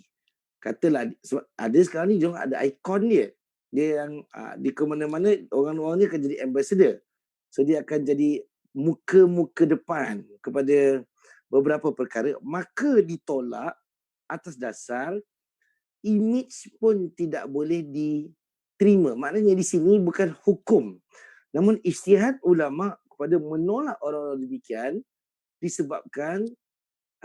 katalah, sebab ada sekarang ni dia ada ikon dia. Dia yang di kemana-mana orang-orang ni akan jadi ambassador. So dia akan jadi muka-muka depan kepada beberapa perkara, maka ditolak atas dasar image pun tidak boleh diterima. Maknanya di sini bukan hukum, namun ijtihad ulama kepada menolak orang-orang demikian disebabkan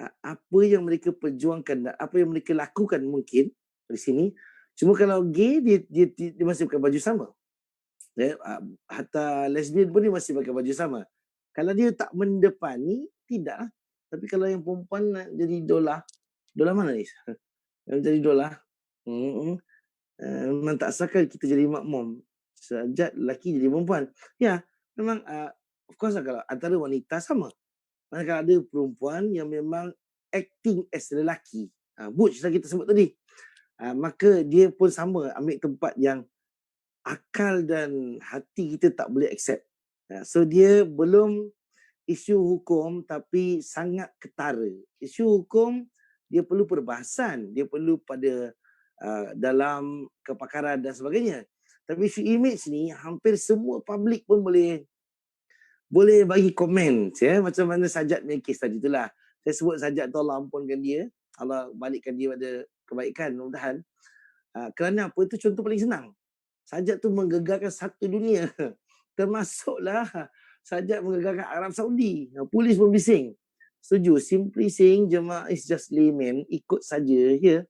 apa yang mereka perjuangkan dan apa yang mereka lakukan mungkin di sini. Cuma kalau gay, dia masih pakai baju sama. Ya, hatta lesbian pun dia masih pakai baju sama. Kalau dia tak mendepani, tidak. Tapi kalau yang perempuan nak jadi idola mana ni? Yang jadi idola, memang tak sakal kita jadi makmum. Sejak lelaki jadi perempuan. Ya, memang of course lah, kalau antara wanita sama. Manakala ada perempuan yang memang acting as lelaki, butch lah kita sebut tadi, maka dia pun sama ambil tempat yang akal dan hati kita tak boleh accept. So dia belum isu hukum tapi sangat ketara. Isu hukum dia perlu perbahasan, dia perlu pada dalam kepakaran dan sebagainya. Tapi isu image ni hampir semua public pun boleh bagi komen, ya. Macam mana Sajat punya kes tadi itulah. Saya sebut Sajat tu, Allah ampunkan dia, Allah balikkan dia pada kebaikan, mudah-mudahan. Kerana apa? Itu contoh paling senang. Sajat tu menggegarkan satu dunia. Termasuklah Sajat menggegarkan Arab Saudi. Polis pun bising. Setuju. Simply saying jemaah is just layman, ikut saja, ya.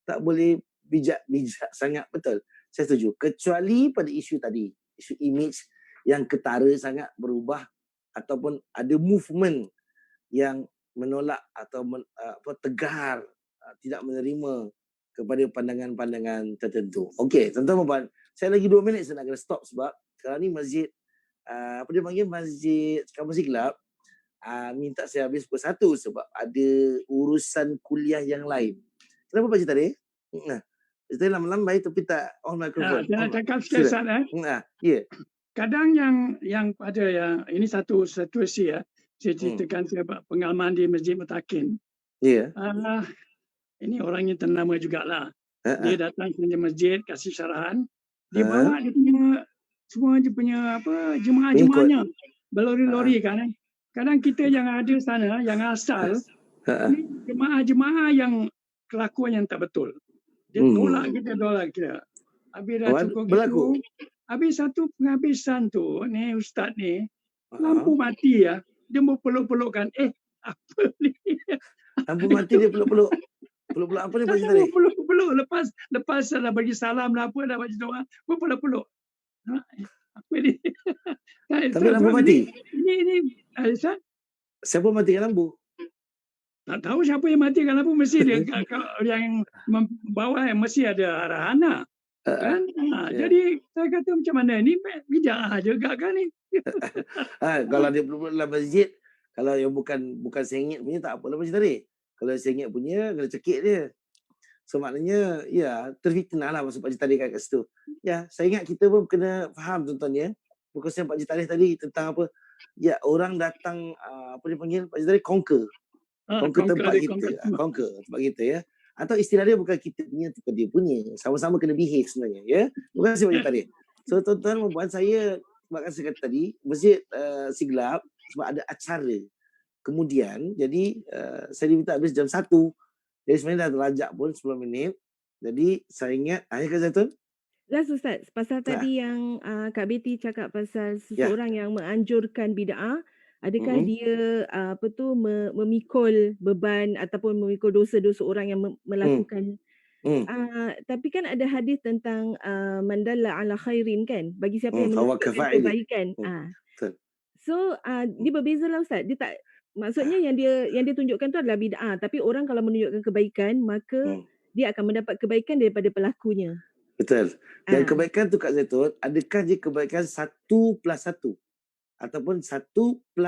Tak boleh bijak sangat, betul. Saya setuju. Kecuali pada isu tadi, isu image yang ketara sangat berubah ataupun ada movement yang menolak atau tegar, tidak menerima kepada pandangan-pandangan tertentu. Okey, tuan-tuan dan puan, saya lagi 2 minit saya nak kena stop sebab sekarang ni masjid apa dia panggil, Masjid Kampung Siglap minta saya habis pukul 1 sebab ada urusan kuliah yang lain. Kenapa Pak Cik Tarikh? Saya lambai tapi tak on microphone. Saya nak cakap sikit, Ustaz. Ya. Kadang yang pada yang ini satu situasi, saya ceritakan saya pengalaman di Masjid Mutakin. Ya. Ini orangnya ternama jugalah. Dia datang ke masjid, kasih syarahan. Dia bawa dia punya semua dia punya jemaah-jemaahnya berlori-lori kan. Kadang kita yang ada sana, yang asal, ini jemaah-jemaah yang kelakuan yang tak betul. Dia tolak kita. Habis dah cukup gitu. Habis satu penghabisan tu, ni ustaz ni, lampu mati ya. Dia mau peluk-pelukkan. Apa ni? Lampu mati dia peluk-peluk. Peluk-peluk apa ni Pak Cik Tarikh? Peluk-peluk. Lepas dah bagi salam dah apa, dah bagi doa. Peluk-peluk. Apa ni? Tapi lampu mati? Ini Ustaz. Siapa matikan lampu? Tak tahu siapa yang matikan lampu. Mesti dia yang membawa mesti ada arahan lah. Kan? Jadi saya kata macam mana ni, bid'ah juga kan ni. Kalau dia peluk dalam masjid, kalau yang bukan sengit punya tak apalah Pak Cik Tarikh. Kalau sengit punya kena cekik dia. So maknanya ya terfitnah lah maksud Pak Cik Tarikh kat situ. Ya, saya ingat kita pun kena faham tuan-tuan ya. Bukan Pak Cik Tarikh tadi tentang apa? Ya, orang datang apa dia panggil Pak Cik Tarikh conquer tempat kita. Conquer tempat kita ya. Atau istilah dia bukan kita punya, bukan dia punya. Sama-sama kena behave sebenarnya. Ya. Terima kasih Pak Cik Tarikh. So tuan-tuan dan puan, saya sebab saya kata tadi, Masjid Siglap sebab ada acara. Kemudian, jadi saya diminta habis jam 1. Jadi sebenarnya dah terlajak pun 10 minit. Jadi saya ingat, ya Kak Zaitun? Last Ustaz, pasal Nah, tadi yang Kak Betty cakap pasal ya. seseorang yang menganjurkan bid'ah, adakah Mm-mm. dia memikul beban ataupun memikul dosa-dosa orang yang melakukan. Hmm. Tapi kan ada hadis tentang mandalla ala khairin kan, bagi siapa yang Fahuwa menunjukkan kafa'ili. kebaikan. Betul. So dia berbeza lah Ustaz. Dia tak, maksudnya yang dia tunjukkan tu adalah bid'ah, tapi orang kalau menunjukkan kebaikan maka dia akan mendapat kebaikan daripada pelakunya. Betul. Dan kebaikan tu Kak Zaitun, adakah dia kebaikan 1+1 ataupun 1+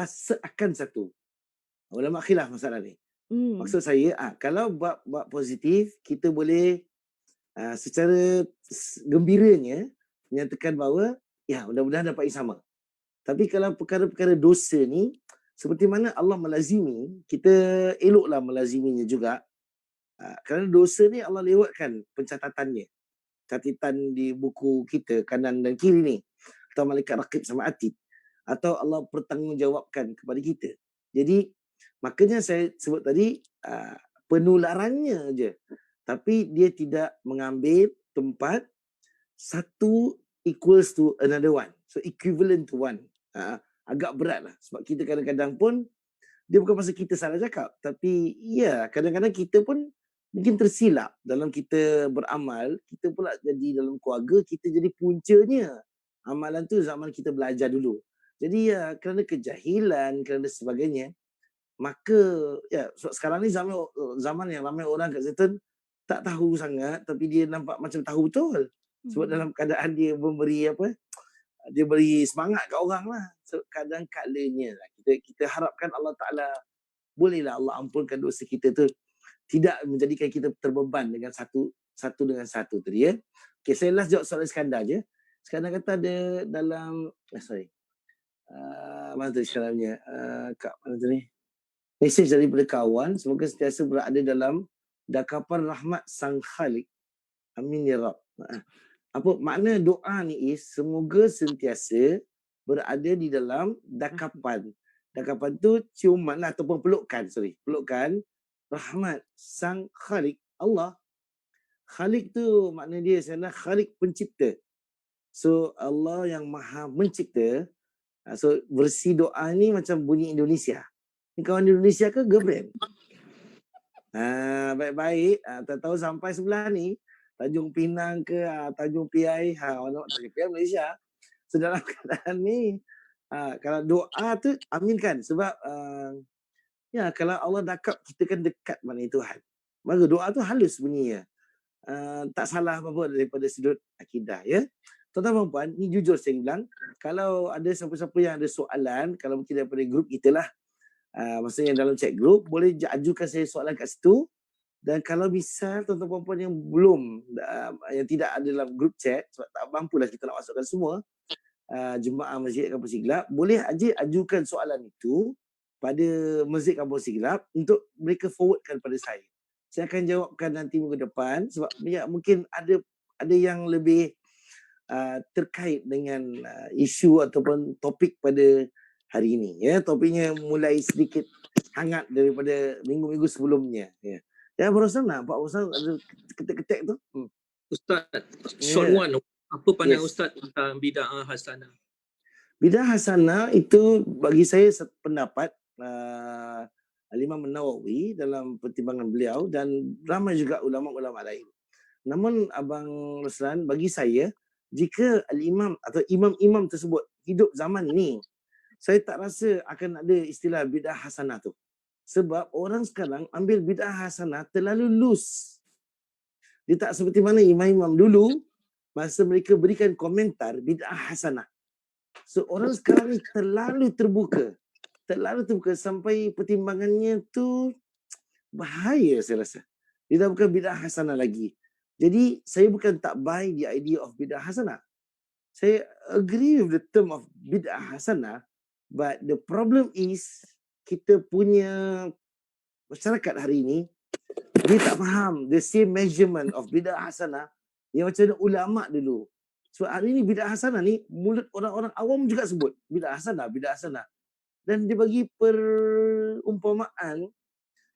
seakan 1? Ulama khilaf masalah ni. Maksud saya, kalau bab positif, kita boleh secara gembiranya menyatakan bahawa ya mudah-mudahan dapat yang sama. Tapi kalau perkara-perkara dosa ni, seperti mana Allah melazimi, kita eloklah melaziminya juga. Kerana dosa ni Allah lewatkan pencatatannya. Catatan di buku kita kanan dan kiri ni, atau malaikat raqib sama atid, atau Allah bertanggungjawabkan kepada kita. Jadi makanya saya sebut tadi penularannya je, tapi dia tidak mengambil tempat satu equals to another one, so equivalent to one. Agak berat lah, sebab kita kadang-kadang pun dia bukan pasal kita salah cakap, tapi ya kadang-kadang kita pun mungkin tersilap dalam kita beramal. Kita pula jadi dalam keluarga, kita jadi puncanya amalan tu zaman kita belajar dulu. Jadi ya kerana kejahilan, kerana sebagainya, maka ya sekarang ni zaman yang ramai orang kat Zaitun tak tahu sangat, tapi dia nampak macam tahu betul. Sebab dalam keadaan dia memberi dia beri semangat kat orang lah. So kadang-kadangnya lah kita harapkan Allah Ta'ala, bolehlah Allah ampunkan dosa kita tu, tidak menjadikan kita terbeban dengan satu dengan satu tadi ya. Okay, saya last jawab soalan Iskandar je. Iskandar kata ada dalam mana tadi sekarangnya, kat mana tadi, mesej daripada kawan, semoga sentiasa berada dalam dakapan rahmat Sang Khalik. Amin ya Rab. Apa makna doa ni semoga sentiasa berada di dalam dakapan. Dakapan tu ciuman lah, ataupun pelukan, pelukan rahmat Sang Khalik, Allah. Khalik tu makna dia sebenarnya Khalik pencipta. So Allah yang maha mencipta. So versi doa ni macam bunyi Indonesia. Ni kawan Indonesia ke girlfriend? Baik-baik. Tak tahu sampai sebelah ni, Tanjung Pinang ke Tanjung Piai, orang Tanjung Piai Malaysia. So dalam keadaan ni, kalau doa tu aminkan, sebab ya kalau Allah dakap, kita kan dekat mana Tuhan. Maka doa tu halus bunyinya. Tak salah apa-apa daripada sudut akidah ya. Tuan-tuan dan puan, ni jujur saya bilang, kalau ada siapa-siapa yang ada soalan, kalau mungkin daripada grup kita lah, maksudnya dalam chat group, boleh ajukan saya soalan kat situ. Dan kalau misal tuan-tuan dan puan yang belum, yang tidak ada dalam grup chat, sebab tak mampulah kita nak masukkan semua, jemaah Masjid Kampung Siglap, boleh ajukan soalan itu pada Masjid Kampung Siglap untuk mereka forwardkan pada saya. Saya akan jawabkan nanti minggu depan, sebab ya, mungkin ada yang lebih terkait dengan isu ataupun topik pada hari ini ya. Topiknya mulai sedikit hangat daripada minggu-minggu sebelumnya ya. Ya Barusan Pak Barusan ada ketek-ketek tu. Ustaz, short one, apa pandangan Ustaz tentang bid'ah hasanah? Bid'ah hasanah itu bagi saya pendapat Al-Imam An-Nawawi dalam pertimbangan beliau, dan ramai juga ulama-ulama lain. Namun Abang Ruslan, bagi saya, jika al-imam atau imam-imam tersebut hidup zaman ini, saya tak rasa akan ada istilah bid'ah hasanah tu. Sebab orang sekarang ambil bid'ah hasanah terlalu loose. Dia tak seperti mana imam-imam dulu, masa mereka berikan komentar bid'ah hasanah. So orang sekarang ni terlalu terbuka sampai pertimbangannya tu bahaya saya rasa. Dia dah bukan bid'ah hasanah lagi. Jadi saya bukan tak buy the idea of bid'ah hasanah. Saya agree with the term of bid'ah hasanah, but the problem is kita punya masyarakat hari ini, dia tak faham the same measurement of bid'ah hasanah yang macam ulama dulu. So hari ini bid'ah hasanah ni mulut orang-orang awam juga sebut bid'ah hasanah. Dan dia bagi perumpamaan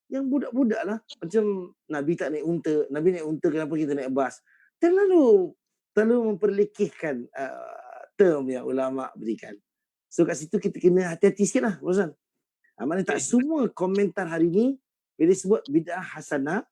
Yang budak-budak lah. Macam Nabi tak naik unta. Nabi naik unta, kenapa kita naik bas? Terlalu memperlekehkan term yang ulama berikan. So kat situ kita kena hati-hati sikit lah, Rozan. Maknanya tak semua komentar hari ni bila sebut bid'ah hasanah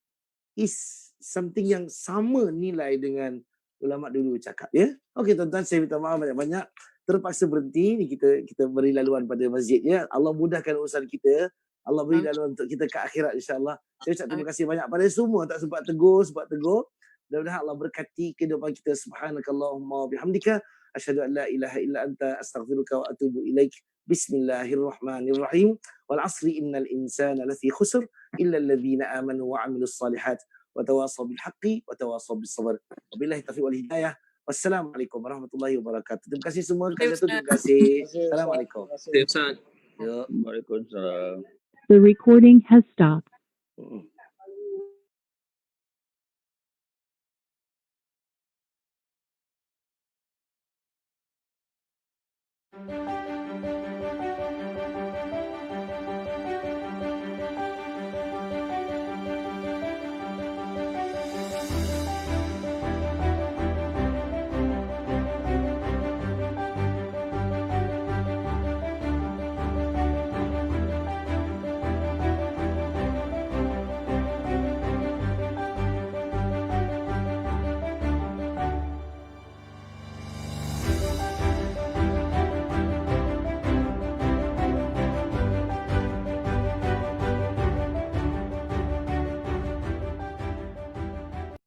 is something yang sama nilai dengan ulama dulu cakap, ya. Okey tuan-tuan, saya minta maaf banyak-banyak. Terpaksa berhenti ni, kita beri laluan pada masjid, ya. Allah mudahkan urusan kita. Allah beri laluan untuk kita ke akhirat, insya-Allah. Saya ucap terima kasih banyak pada semua tak sempat tegur. Mudah-mudahan Allah berkati kehidupan kita. Subhanakallahumma wa bihamdika asyhadu an la ilaha illa anta astaghfiruka wa atubu ilaik. Bismillahirrahmanirrahim. Wal 'asri innal insana lafi khusr illa alladhina amanu wa 'amilus solihat wa tawasaw bil haqqi wa tawasaw bis sabr. Wabillahi taufiq wal hidayah. Wassalamualaikum warahmatullahi wabarakatuh. Terima kasih semua. Terima kasih. Assalamualaikum. Terima kasih. Ya. Waalaikumsalam. The recording has stopped. Mm.